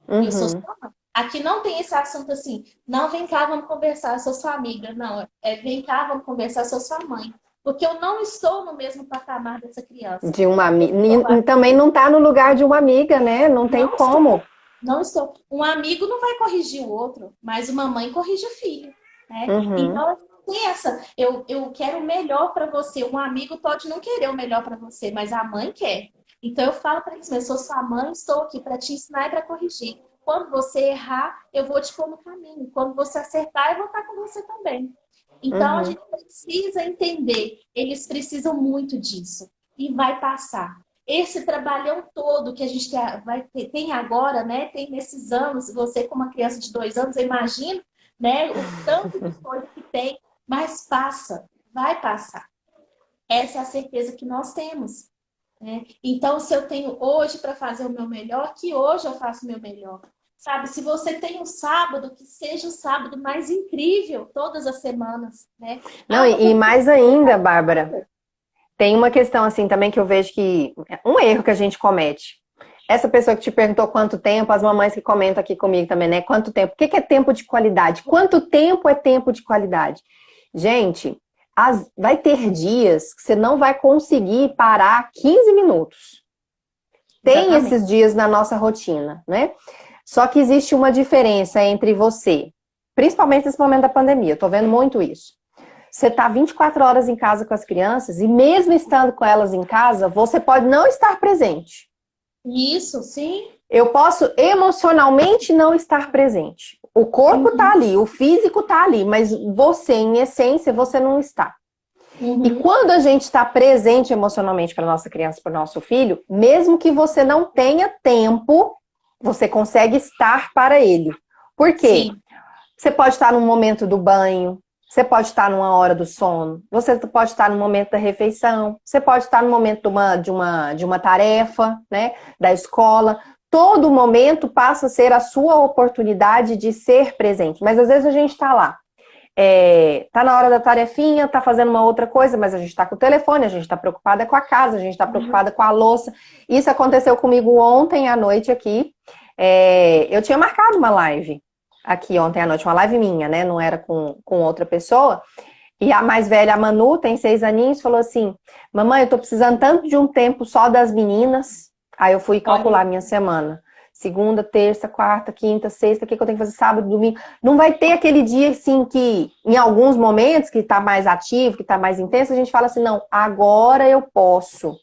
Eu sou Uhum. sua mãe. Aqui não tem esse assunto assim, não, vem cá, vamos conversar, eu sou sua amiga. Não, vem cá, vamos conversar, eu sou sua mãe. Porque eu não estou no mesmo patamar dessa criança. De uma Eu amiga. estou Também não tá no lugar de uma amiga, né? Não tem Não como. estou, não estou. Um amigo não vai corrigir o outro, mas uma mãe corrige o filho, né? Uhum. Então, tem essa, eu quero o melhor para você. Um amigo pode não querer o melhor para você, mas a mãe quer. Então, eu falo para eles, eu sou sua mãe, estou aqui para te ensinar e para corrigir. Quando você errar, eu vou te pôr no caminho. Quando você acertar, eu vou estar com você também. Então, a Uhum. gente precisa entender, eles precisam muito disso. E vai passar. Esse trabalhão todo que a gente tem agora, né? Tem nesses anos, você como uma criança de 2 anos, eu imagino, né? O tanto de coisa que tem, mas passa, vai passar. Essa é a certeza que nós temos, né? Então, se eu tenho hoje para fazer o meu melhor, que hoje eu faço o meu melhor. Sabe, se você tem um sábado, que seja o sábado mais incrível todas as semanas, né? Não, Ah, vou e fazer mais ainda, Bárbara, tem uma questão assim também que eu vejo que é um erro que a gente comete. Essa pessoa que te perguntou quanto tempo, as mamães que comentam aqui comigo também, né? Quanto tempo? O que é tempo de qualidade? Quanto tempo é tempo de qualidade? Gente, vai ter dias que você não vai conseguir parar 15 minutos. Tem exatamente. esses dias na nossa rotina, né? Só que existe uma diferença entre você, principalmente nesse momento da pandemia, eu tô vendo muito isso. Você está 24 horas em casa com as crianças e mesmo estando com elas em casa, você pode não estar presente. Isso, sim. Eu posso emocionalmente não estar presente. O corpo está Uhum, ali, o físico está ali, mas você, em essência, você não está. E uhum, quando a gente está presente emocionalmente para nossa criança, para o nosso filho, mesmo que você não tenha tempo, você consegue estar para ele. Por quê? sim. Você pode estar no momento do banho, você pode estar numa hora do sono, você pode estar no momento da refeição, você pode estar no momento de uma tarefa, né, da escola. Todo momento passa a ser a sua oportunidade de ser presente. Mas às vezes a gente está lá, tá na hora da tarefinha, tá fazendo uma outra coisa, mas a gente tá com o telefone, a gente tá preocupada com a casa, a gente tá Uhum. preocupada com a louça. Isso aconteceu comigo ontem à noite aqui. Eu tinha marcado uma live aqui ontem à noite, uma live minha, né? Não era com outra pessoa. E a mais velha, a Manu, tem 6 aninhos, falou assim: Mamãe, eu tô precisando tanto de um tempo só das meninas. Aí eu fui Olha, calcular a minha semana. Segunda, terça, quarta, quinta, sexta, o que eu tenho que fazer sábado, domingo. Não vai ter aquele dia, assim, que em alguns momentos, que tá mais ativo, que tá mais intenso, a gente fala assim: não, agora eu posso.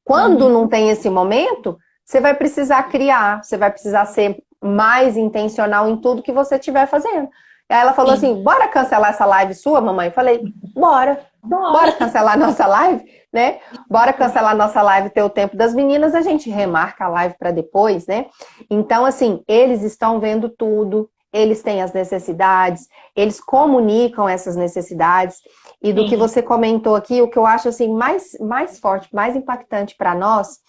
Quando não uhum. tem esse momento, você vai precisar criar, você vai precisar ser mais intencional em tudo que você estiver fazendo. Aí ela falou Sim. assim: bora cancelar essa live sua, mamãe? Eu falei: bora. Bora Bora. cancelar nossa live, né? Bora cancelar nossa live, ter o tempo das meninas, a gente remarca a live para depois, né? Então, assim, eles estão vendo tudo, eles têm as necessidades, eles comunicam essas necessidades. E do que Sim. você comentou aqui, o que eu acho assim mais forte, mais impactante para nós,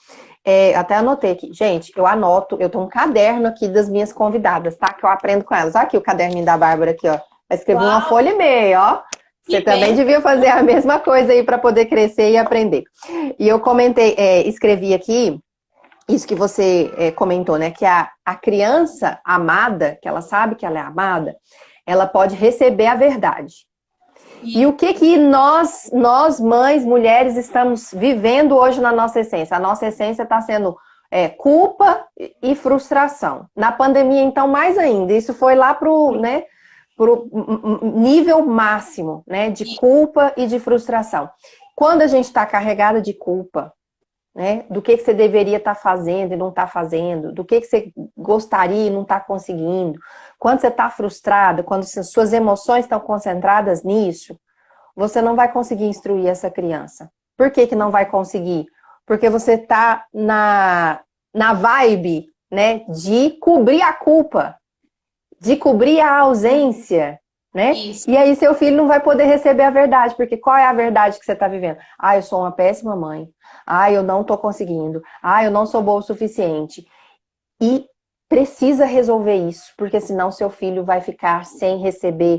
até anotei aqui, gente, eu anoto, eu tenho um caderno aqui das minhas convidadas, tá? Que eu aprendo com elas. Olha aqui o caderninho da Bárbara aqui, ó. Eu escrevi uma Uau, folha e meia, ó. Você que também bem. devia fazer a mesma coisa aí para poder crescer e aprender. E eu comentei, escrevi aqui isso que você comentou, né? Que a criança amada, que ela sabe que ela é amada, ela pode receber a verdade. E o E que que nós mães, mulheres, estamos vivendo hoje na nossa essência? A nossa essência está sendo culpa e frustração. Na pandemia, então, mais ainda. Isso foi lá né, pro nível máximo, né, de culpa e de frustração. Quando a gente está carregada de culpa, né, do que você deveria estar fazendo e não está fazendo, do que você gostaria e não está conseguindo, quando você está frustrada, quando suas emoções estão concentradas nisso, você não vai conseguir instruir essa criança. Por que que não vai conseguir? Porque você está na vibe, né, de cobrir a culpa, de cobrir a ausência, né? isso. E aí seu filho não vai poder receber a verdade, porque qual é a verdade que você está vivendo? Ah, eu sou uma péssima mãe. Ah, eu não estou conseguindo. Ah, eu não sou boa o suficiente. E precisa resolver isso, porque senão seu filho vai ficar sem receber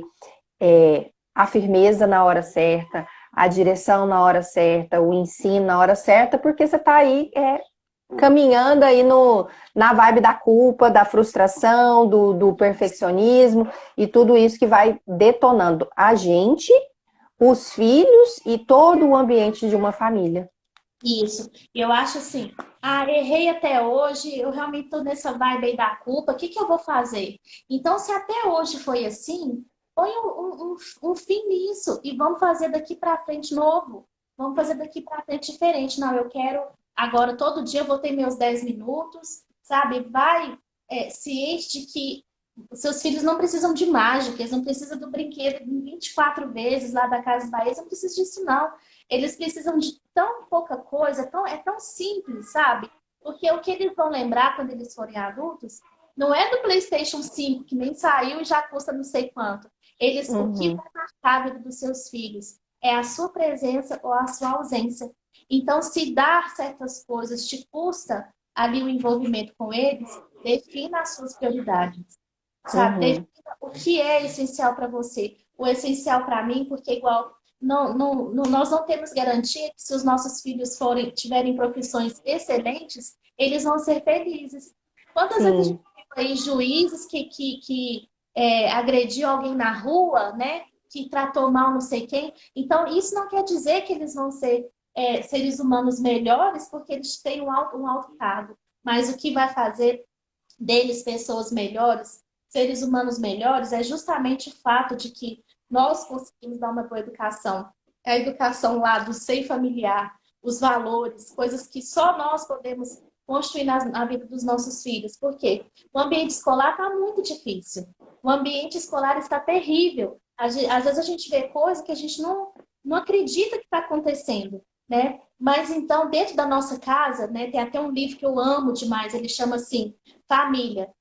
a firmeza na hora certa, a direção na hora certa, o ensino na hora certa, porque você está aí caminhando aí na vibe da culpa, da frustração, do perfeccionismo e tudo isso que vai detonando a gente, os filhos e todo o ambiente de uma família. Isso. E eu acho assim, errei até hoje, eu realmente tô nessa vibe aí da culpa, o que que eu vou fazer? Então, se até hoje foi assim, põe um fim nisso e vamos fazer daqui para frente novo. Vamos fazer daqui para frente diferente. Não, eu quero agora, todo dia eu vou ter meus 10 minutos, sabe? Vai, ciente de que os seus filhos não precisam de mágica, eles não precisam do brinquedo 24 vezes lá da Casa Bahia, eles não precisam disso, não. Eles precisam de tão pouca coisa, é tão simples, sabe? Porque o que eles vão lembrar quando eles forem adultos não é do PlayStation 5, que nem saiu e já custa não sei quanto. O que Uhum, vai marcar a vida dos seus filhos é a sua presença ou a sua ausência. Então, se dar certas coisas te custa ali o envolvimento com eles, defina as suas prioridades, sabe? uhum, Defina o que é essencial para você. O essencial para mim, porque igual nós não temos garantia que se os nossos filhos tiverem profissões excelentes, eles vão ser felizes. Quantas vezes a gente sim, viu aí juízes que agrediu alguém na rua, né? Que tratou mal não sei quem. Então, isso não quer dizer que eles vão ser seres humanos melhores porque eles têm um alto cargo. Mas o que vai fazer deles pessoas melhores, seres humanos melhores, é justamente o fato de que nós conseguimos dar uma boa educação. É a educação lá do seio familiar, os valores, coisas que só nós podemos construir na vida dos nossos filhos. Por quê? O ambiente escolar está muito difícil. O ambiente escolar está terrível. Às vezes a gente vê coisas que a gente não acredita que está acontecendo, né? Mas então, dentro da nossa casa, né, tem até um livro que eu amo demais, ele chama assim, Família,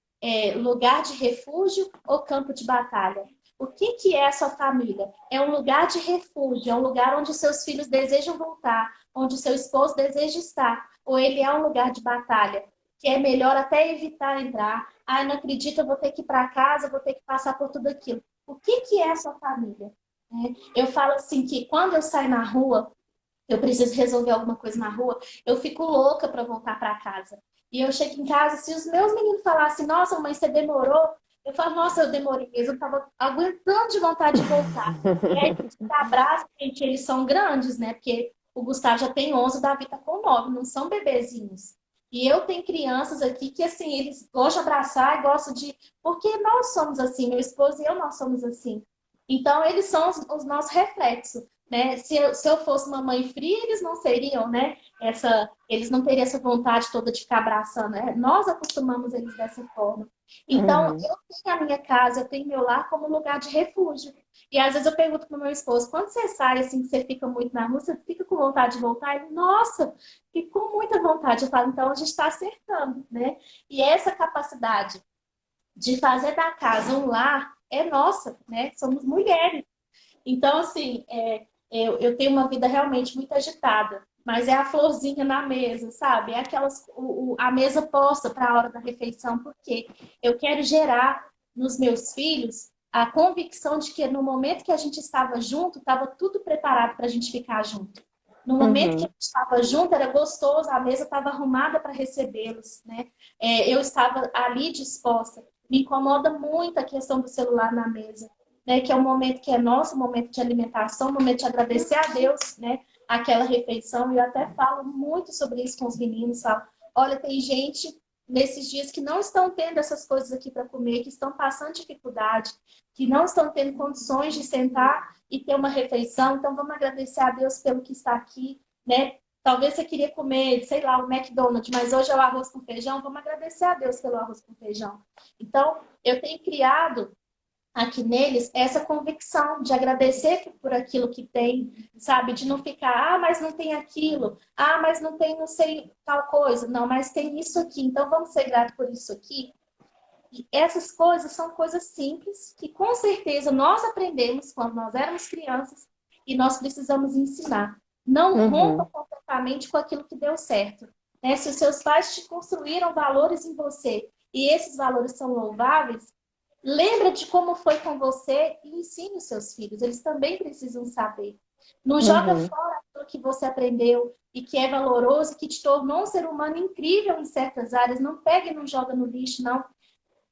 lugar de refúgio ou campo de batalha? O que é a sua família? É um lugar de refúgio, é um lugar onde seus filhos desejam voltar, onde seu esposo deseja estar, ou ele é um lugar de batalha, que é melhor até evitar entrar. Ai, não acredito, eu vou ter que ir para casa, vou ter que passar por tudo aquilo. O que é a sua família? Eu falo assim que quando eu saio na rua, eu preciso resolver alguma coisa na rua, eu fico louca para voltar para casa. E eu chego em casa, se os meus meninos falassem, nossa, mãe, você demorou, eu falo, nossa, eu demorei mesmo, eu estava aguentando de vontade de voltar. E aí, os abraços, gente, eles são grandes, né? Porque o Gustavo já tem 11, o Davi tá com 9, não são bebezinhos. E eu tenho crianças aqui que, assim, eles gostam de abraçar e gostam de... Porque nós somos assim, meu esposo e eu, nós somos assim. Então, eles são os nossos reflexos, né? Se eu fosse uma mãe fria, eles não seriam, né? Eles não teriam essa vontade toda de ficar abraçando, né? Nós acostumamos eles dessa forma. Então, Uhum. eu tenho a minha casa, eu tenho meu lar como lugar de refúgio. E às vezes eu pergunto para o meu esposo, quando você sai, assim, que você fica muito na rua, você fica com vontade de voltar? Ele, nossa, fico com muita vontade. Eu falo, então a gente está acertando, né? E essa capacidade de fazer da casa um lar é nossa, né? Somos mulheres. Então, assim, eu tenho uma vida realmente muito agitada, mas é a florzinha na mesa, sabe? É a mesa posta para a hora da refeição, porque eu quero gerar nos meus filhos a convicção de que no momento que a gente estava junto, estava tudo preparado para a gente ficar junto. No momento que a Uhum. gente estava junto, era gostoso, a mesa estava arrumada para recebê-los, né? Eu estava ali disposta. Me incomoda muito a questão do celular na mesa, né? Que é um momento que é nosso, um momento de alimentação, um momento de agradecer a Deus, né? Aquela refeição. E eu até falo muito sobre isso com os meninos. Falo, olha, tem gente nesses dias que não estão tendo essas coisas aqui para comer, que estão passando dificuldade, que não estão tendo condições de sentar e ter uma refeição. Então, vamos agradecer a Deus pelo que está aqui, né? Talvez você queria comer, sei lá, o McDonald's, mas hoje é o arroz com feijão. Vamos agradecer a Deus pelo arroz com feijão. Então, eu tenho criado aqui neles essa convicção de agradecer por aquilo que tem, sabe? De não ficar, mas não tem aquilo, mas não tem não sei tal coisa, não, mas tem isso aqui, então vamos ser gratos por isso aqui. E essas coisas são coisas simples que com certeza nós aprendemos quando nós éramos crianças e nós precisamos ensinar. Não rompa Uhum. completamente com aquilo que deu certo, né? Se os seus pais te construíram valores em você e esses valores são louváveis, lembra de como foi com você e ensine os seus filhos. Eles também precisam saber. Não joga Uhum. fora aquilo que você aprendeu e que é valoroso, que te tornou um ser humano incrível em certas áreas. Não pega e não joga no lixo, não.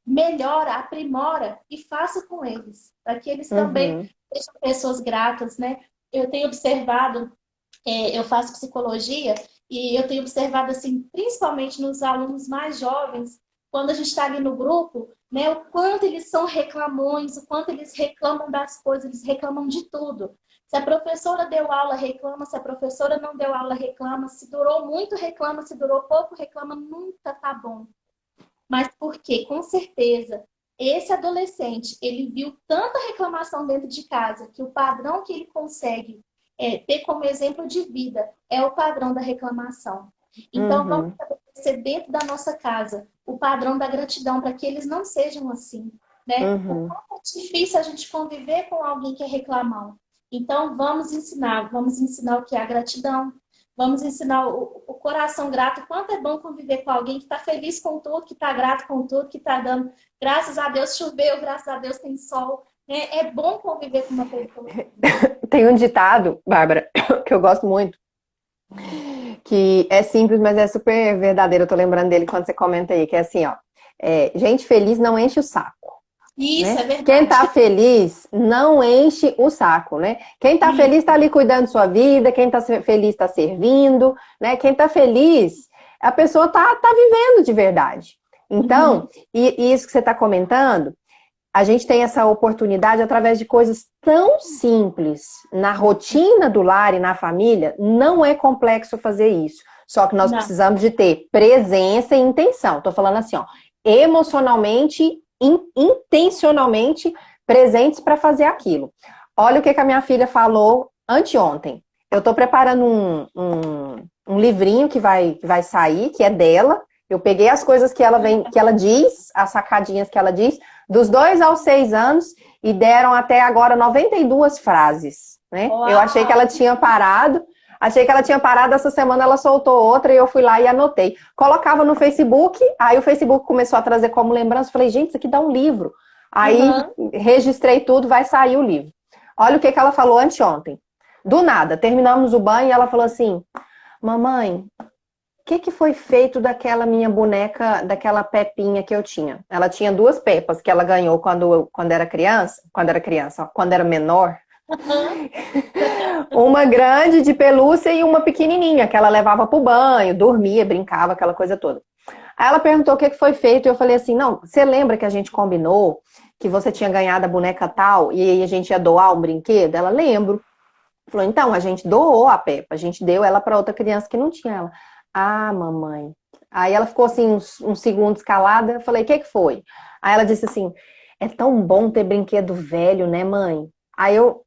Melhora, aprimora e faça com eles, para que eles também Uhum. sejam pessoas gratas, né? Eu tenho observado, eu faço psicologia e eu tenho observado assim, principalmente nos alunos mais jovens, quando a gente está ali no grupo, né, o quanto eles são reclamões, o quanto eles reclamam das coisas, eles reclamam de tudo. Se a professora deu aula, reclama, se a professora não deu aula, reclama, se durou muito, reclama, se durou pouco, reclama, nunca tá bom. Mas por quê? Com certeza, esse adolescente, ele viu tanta reclamação dentro de casa que o padrão que ele consegue ter como exemplo de vida é o padrão da reclamação. Então, vamos Uhum. estabelecer dentro da nossa casa o padrão da gratidão para que eles não sejam assim, né? O Uhum. quanto é difícil a gente conviver com alguém que é reclamão. Então, vamos ensinar o que é a gratidão, vamos ensinar o coração grato. Quanto é bom conviver com alguém que está feliz com tudo, que está grato com tudo, que está dando. Graças a Deus choveu, graças a Deus tem sol. Né? É bom conviver com uma pessoa. Tem um ditado, Bárbara, que eu gosto muito, que é simples, mas é super verdadeiro. Eu tô lembrando dele quando você comenta aí, que é assim, ó. Gente feliz não enche o saco, Isso né? é Quem tá verdade. feliz não enche o saco, né? Quem tá Isso. feliz tá ali cuidando de sua vida, quem tá feliz tá servindo, né? Quem tá feliz, a pessoa tá vivendo de verdade. Uhum. Então, e isso que você tá comentando, a gente tem essa oportunidade através de coisas tão simples na rotina do lar e na família. Não é complexo fazer isso. Só que nós Não. precisamos de ter presença e intenção. Tô falando assim, ó, emocionalmente, intencionalmente presentes para fazer aquilo. Olha o que a minha filha falou anteontem. Eu tô preparando um livrinho que vai sair, que é dela. Eu peguei as coisas que ela diz, as sacadinhas que ela diz, dos 2 aos 6 anos, e deram até agora 92 frases, né? Eu Uau! achei que ela tinha parado, essa semana ela soltou outra e eu fui lá e anotei. Colocava no Facebook, aí o Facebook começou a trazer como lembrança, falei, gente, isso aqui dá um livro. Aí Uhum. registrei tudo, vai sair o livro. Olha o que ela falou anteontem. Do nada, terminamos o banho e ela falou assim, mamãe, que foi feito daquela minha boneca, daquela Pepinha que eu tinha? Ela tinha 2 Pepas que ela ganhou quando era menor. Uma grande de pelúcia e uma pequenininha, que ela levava pro banho, dormia, brincava, aquela coisa toda. Aí ela perguntou o que foi feito e eu falei assim, não, você lembra que a gente combinou que você tinha ganhado a boneca tal e aí a gente ia doar um brinquedo? Ela, lembro. Falou, então, a gente doou a Peppa, a gente deu ela para outra criança que não tinha ela. Ah, mamãe. Aí ela ficou assim uns segundos calada, eu falei, o que foi? Aí ela disse assim, é tão bom ter brinquedo velho, né, mãe? Aí eu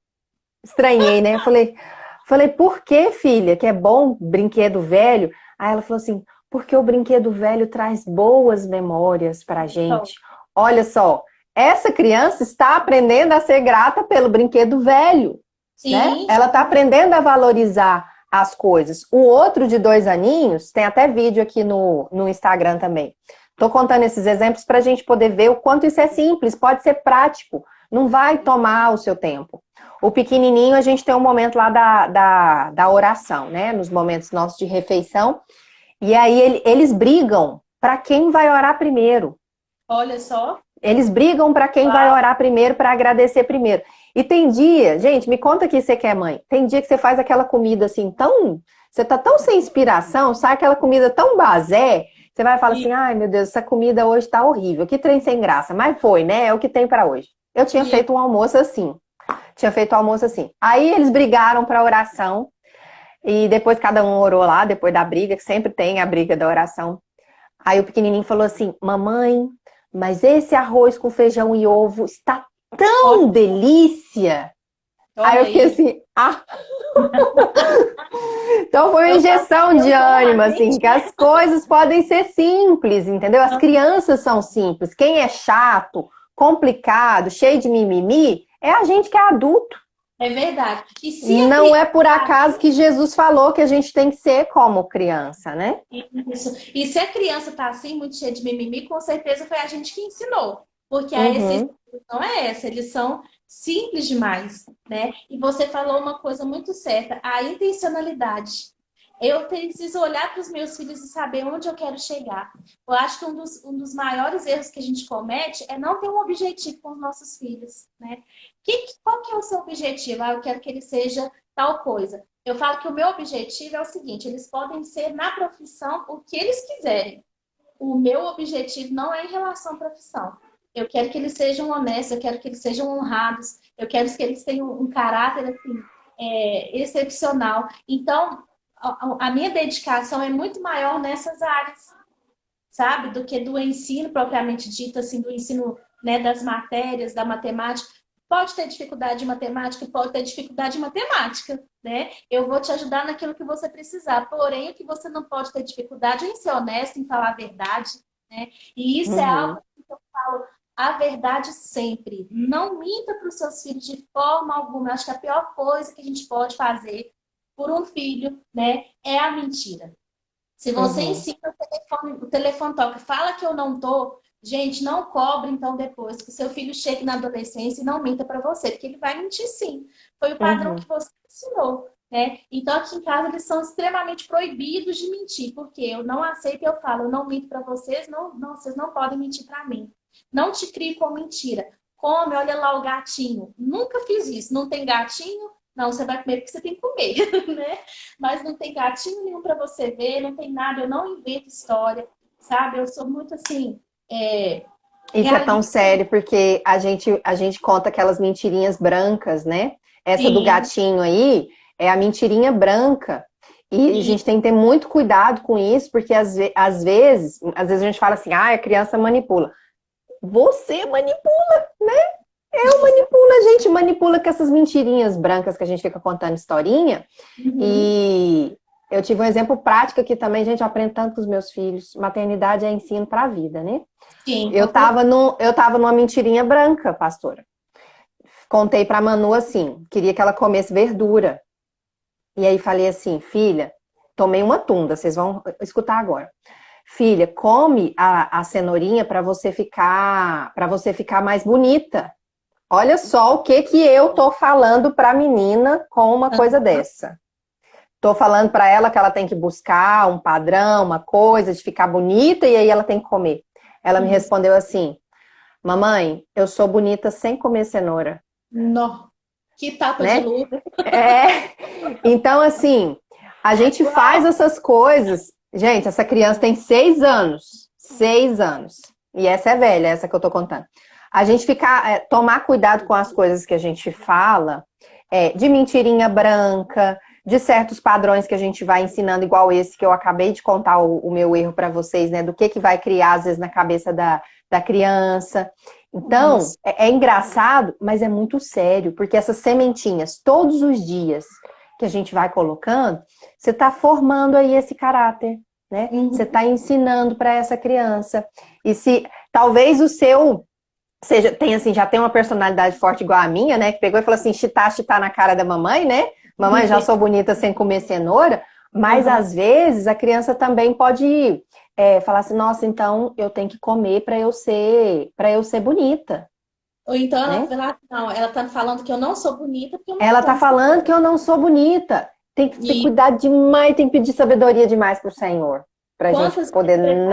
estranhei, né? Falei, por que, filha, que é bom brinquedo velho? Aí ela falou assim, porque o brinquedo velho traz boas memórias pra Então, gente. Olha só, essa criança está aprendendo a ser grata pelo brinquedo velho, né? sim, Ela está aprendendo a valorizar as coisas. O outro de 2 aninhos, tem até vídeo aqui no Instagram também. Estou contando esses exemplos para a gente poder ver o quanto isso é simples, pode ser prático, não vai tomar o seu tempo. O pequenininho, a gente tem um momento lá da oração, né? Nos momentos nossos de refeição. E aí eles brigam para quem vai orar primeiro. olha só. Eles brigam para quem vai Uau. orar primeiro, para agradecer primeiro. E tem dia, gente, me conta aqui, você que é mãe. Tem dia que você faz aquela comida assim, tão. Você tá tão sem inspiração, sai aquela comida tão basé. Você vai falar assim: E, ai meu Deus, essa comida hoje tá horrível. Que trem sem graça. Mas foi, né? É o que tem para hoje. Eu tinha e feito um almoço assim. Tinha feito o almoço assim. Aí eles brigaram para oração. E depois cada um orou lá, depois da briga, que sempre tem a briga da oração. Aí o pequenininho falou assim: mamãe, mas esse arroz com feijão e ovo está tão delícia. Aí eu olha fiquei aí. assim, ah, então foi uma Eu faço injeção de Deus ânimo, assim, honradamente, que né? as coisas podem ser simples, entendeu? As crianças são simples. Quem é chato, complicado, cheio de mimimi, é a gente que é adulto. É verdade. E se a Não é por criança acaso que Jesus falou que a gente tem que ser como criança, né? Isso. E se a criança tá assim, muito cheia de mimimi, com certeza foi a gente que ensinou. Porque a essência Uhum, não é essa, eles são simples demais, né? E você falou uma coisa muito certa, a intencionalidade. Eu preciso olhar para os meus filhos e saber onde eu quero chegar. Eu acho que um dos maiores erros que a gente comete é não ter um objetivo com os nossos filhos, né? Qual que é o seu objetivo? Ah, eu quero que ele seja tal coisa. Eu falo que o meu objetivo é o seguinte: eles podem ser na profissão o que eles quiserem. O meu objetivo não é em relação à profissão. Eu quero que eles sejam honestos, eu quero que eles sejam honrados, eu quero que eles tenham um caráter assim, excepcional. Então, a minha dedicação é muito maior nessas áreas, sabe? Do que do ensino propriamente dito, assim, do ensino, né, das matérias, da matemática. Pode ter dificuldade de matemática, pode ter dificuldade de matemática, né? Eu vou te ajudar naquilo que você precisar. Porém, o que você não pode ter dificuldade é em ser honesto, em falar a verdade, né? E isso é algo uhum, que eu falo, a verdade sempre. Não minta para os seus filhos de forma alguma. Eu acho que a pior coisa que a gente pode fazer por um filho, né, é a mentira. Se você uhum, ensina o telefone toca, fala que eu não tô, gente, não cobre então depois que seu filho chegue na adolescência e não minta para você, porque ele vai mentir sim. Foi o padrão uhum, que você ensinou, né? Então aqui em casa eles são extremamente proibidos de mentir, porque eu não aceito, eu falo, eu não minto para vocês, não, não, vocês não podem mentir para mim. Não te crie com mentira. Come, olha lá o gatinho. Nunca fiz isso. Não tem gatinho? Não, você vai comer porque você tem que comer, né? Mas não tem gatinho nenhum para você ver, não tem nada, eu não invento história, sabe? Eu sou muito assim, é, Isso é tão sério, porque a gente conta aquelas mentirinhas brancas, né? Essa do Sim, gatinho aí é a mentirinha branca. E a e, gente tem que ter muito cuidado com isso, porque às vezes a gente fala assim, ah, a criança manipula. Você manipula, eu manipulo, a gente manipula com essas mentirinhas brancas que a gente fica contando historinha. uhum, E eu tive um exemplo prático aqui também, gente, eu aprendo tanto com os meus filhos. Maternidade é ensino para a vida, né? sim, Eu com certeza. tava, no, eu tava numa mentirinha branca, pastora. Contei pra Manu assim, queria que ela comesse verdura. E aí falei assim, filha, tomei uma tunda, vocês vão escutar agora. Filha, come a cenourinha para você ficar mais bonita. Olha só o que que eu tô falando pra menina com uma coisa dessa. Tô falando pra ela que ela tem que buscar um padrão, uma coisa de ficar bonita e aí ela tem que comer. Ela me Isso. respondeu assim: mamãe, eu sou bonita sem comer cenoura, Nó. Que tapa de né? luva. É. Então, assim, a gente faz essas coisas. Gente, essa criança tem 6 anos. 6 anos. E essa é velha, essa que eu tô contando. A gente tomar cuidado com as coisas que a gente fala, de mentirinha branca, de certos padrões que a gente vai ensinando, igual esse que eu acabei de contar o meu erro para vocês, né? Do que vai criar, às vezes, na cabeça da criança. Então, Isso. é engraçado, mas é muito sério, porque essas sementinhas, todos os dias que a gente vai colocando, você está formando aí esse caráter, né? Você Uhum. está ensinando para essa criança. E se talvez o seu tem assim, já tem uma personalidade forte igual a minha, né? Que pegou e falou assim, chitá, chitá na cara da mamãe, né? Mamãe, já sou bonita sem comer cenoura. Mas Uhum. às vezes a criança também pode falar assim, nossa, então eu tenho que comer para eu ser bonita, Ou então ela né? vai lá, não, ela tá falando que eu não sou bonita porque eu não Ela tá como. falando que eu não sou bonita. Tem que ter E cuidado demais, tem que pedir sabedoria demais pro Senhor, pra gente quantas poder vezes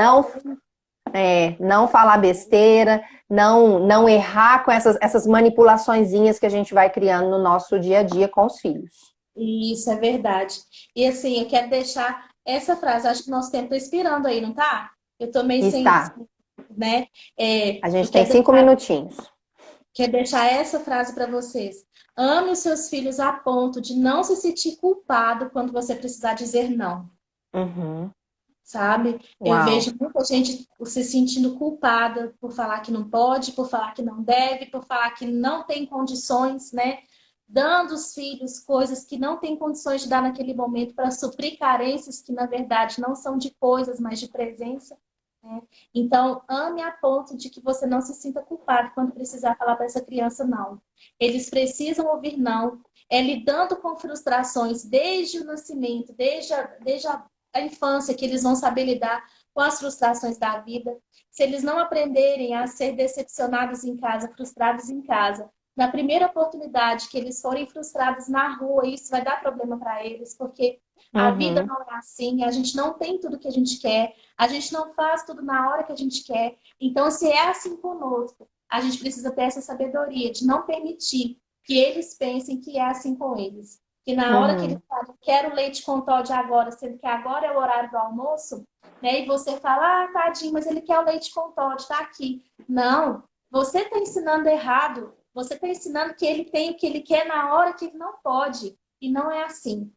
não falar besteira, não errar com essas manipulaçõezinhas que a gente vai criando no nosso dia a dia com os filhos. isso é verdade. E assim, eu quero deixar essa frase, acho que nosso tempo tá expirando aí, não tá? Eu tô meio sem, Está. né? A Eu gente tem 5 minutinhos. quero deixar essa frase para vocês. Ame os seus filhos a ponto de não se sentir culpado quando você precisar dizer não. Uhum. Sabe? Eu Uau. vejo muita gente se sentindo culpada por falar que não pode, por falar que não deve, por falar que não tem condições, né? Dando os filhos coisas que não tem condições de dar naquele momento para suprir carências que, na verdade, não são de coisas, mas de presença. Né? Então, ame a ponto de que você não se sinta culpado quando precisar falar para essa criança não. Eles precisam ouvir não. É lidando com frustrações desde o nascimento, desde a infância, que eles vão saber lidar com as frustrações da vida. Se eles não aprenderem a ser decepcionados em casa, frustrados em casa, na primeira oportunidade que eles forem frustrados na rua, isso vai dar problema para eles, porque a vida Uhum. não é assim, a gente não tem tudo que a gente quer, a gente não faz tudo na hora que a gente quer. Então, se é assim conosco, a gente precisa ter essa sabedoria de não permitir que eles pensem que é assim com eles. Que na hora que eles Uhum. falam, quero leite com Toddy agora, sendo que agora é o horário do almoço, né? E você fala, ah, tadinho, mas ele quer o leite com Toddy, tá aqui. Não, você está ensinando errado. Você está ensinando que ele tem o que ele quer na hora que ele não pode. E não é assim.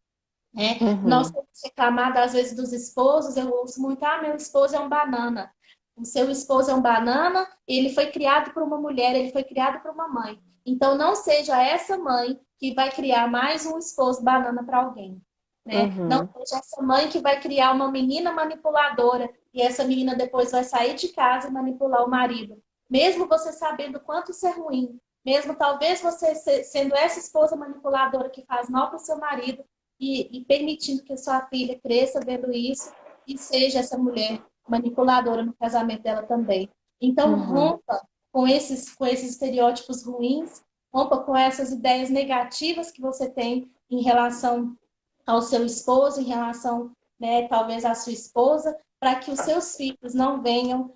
Né? Nós Uhum. temos reclamado, às vezes, dos esposos. Eu ouço muito, ah, meu esposo é um banana. O seu esposo é um banana, ele foi criado por uma mulher, ele foi criado por uma mãe. Então, não seja essa mãe que vai criar mais um esposo banana para alguém. Né? Não Uhum. seja essa mãe que vai criar uma menina manipuladora e essa menina depois vai sair de casa e manipular o marido. Mesmo você sabendo quanto isso é ruim, mesmo talvez você sendo essa esposa manipuladora que faz mal para o seu marido, e permitindo que a sua filha cresça vendo isso e seja essa mulher manipuladora no casamento dela também. Então, Uhum. rompa com esses estereótipos ruins, rompa com essas ideias negativas que você tem em relação ao seu esposo, em relação, né, talvez à sua esposa, para que os seus filhos não venham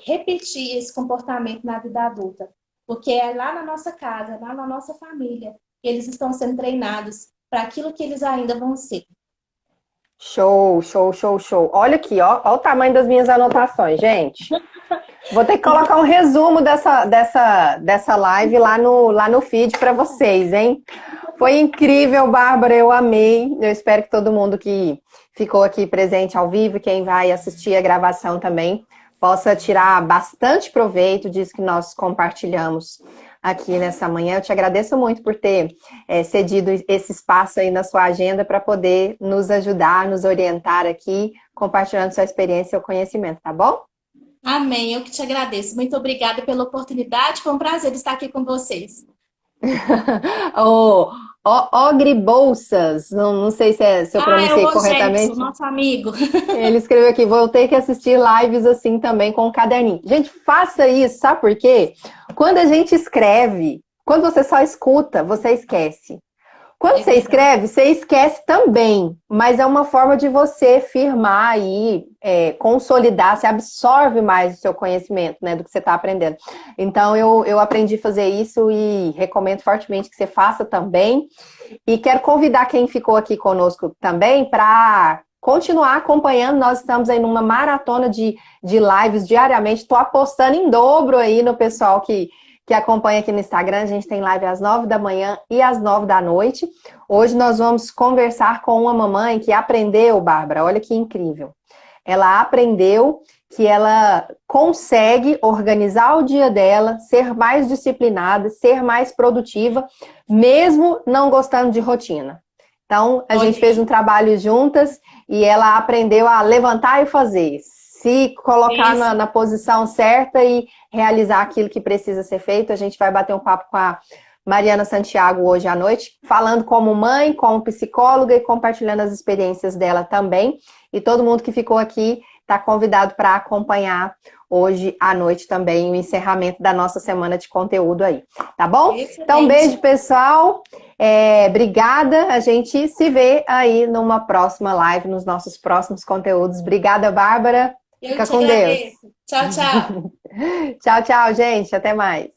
repetir esse comportamento na vida adulta. Porque é lá na nossa casa, é lá na nossa família, que eles estão sendo treinados para aquilo que eles ainda vão ser. Show, show, show, show. Olha aqui, ó, ó o tamanho das minhas anotações, gente. Vou ter que colocar um resumo dessa live lá no feed para vocês, hein? Foi incrível, Bárbara, eu amei. Eu espero que todo mundo que ficou aqui presente ao vivo, quem vai assistir a gravação também, possa tirar bastante proveito disso que nós compartilhamos aqui nessa manhã. Eu te agradeço muito por ter cedido esse espaço aí na sua agenda para poder nos ajudar, nos orientar aqui, compartilhando sua experiência e seu conhecimento, tá bom? Amém, eu que te agradeço. Muito obrigada pela oportunidade, foi um prazer estar aqui com vocês. O Ogre Bolsas, não sei se eu É o pronunciei Rogerson, corretamente. nosso amigo. Ele escreveu aqui, vou ter que assistir lives assim também com o caderninho. Gente, faça isso, sabe por quê? Quando a gente escreve, quando você só escuta, você esquece. Quando você escreve, você esquece também, mas é uma forma de você firmar e consolidar, você absorve mais o seu conhecimento, né, do que você está aprendendo. Então, eu aprendi a fazer isso e recomendo fortemente que você faça também. E quero convidar quem ficou aqui conosco também para continuar acompanhando. Nós estamos aí numa maratona de lives diariamente. Estou apostando em dobro aí no pessoal que acompanha aqui no Instagram. A gente tem live às 9 da manhã e às 9 da noite. Hoje nós vamos conversar com uma mamãe que aprendeu, Bárbara, olha que incrível. Ela aprendeu que ela consegue organizar o dia dela, ser mais disciplinada, ser mais produtiva, mesmo não gostando de rotina. Então, a gente fez um trabalho juntas e ela aprendeu a levantar e fazer. Se colocar na posição certa e realizar aquilo que precisa ser feito. A gente vai bater um papo com a Mariana Santiago hoje à noite, falando como mãe, como psicóloga e compartilhando as experiências dela também. E todo mundo que ficou aqui está convidado para acompanhar hoje à noite também o encerramento da nossa semana de conteúdo aí, tá bom? Excelente. Então, beijo, pessoal. Obrigada. A gente se vê aí numa próxima live, nos nossos próximos conteúdos. Obrigada, Bárbara. Fica com Deus. Tchau, tchau. Tchau, tchau, gente. Até mais.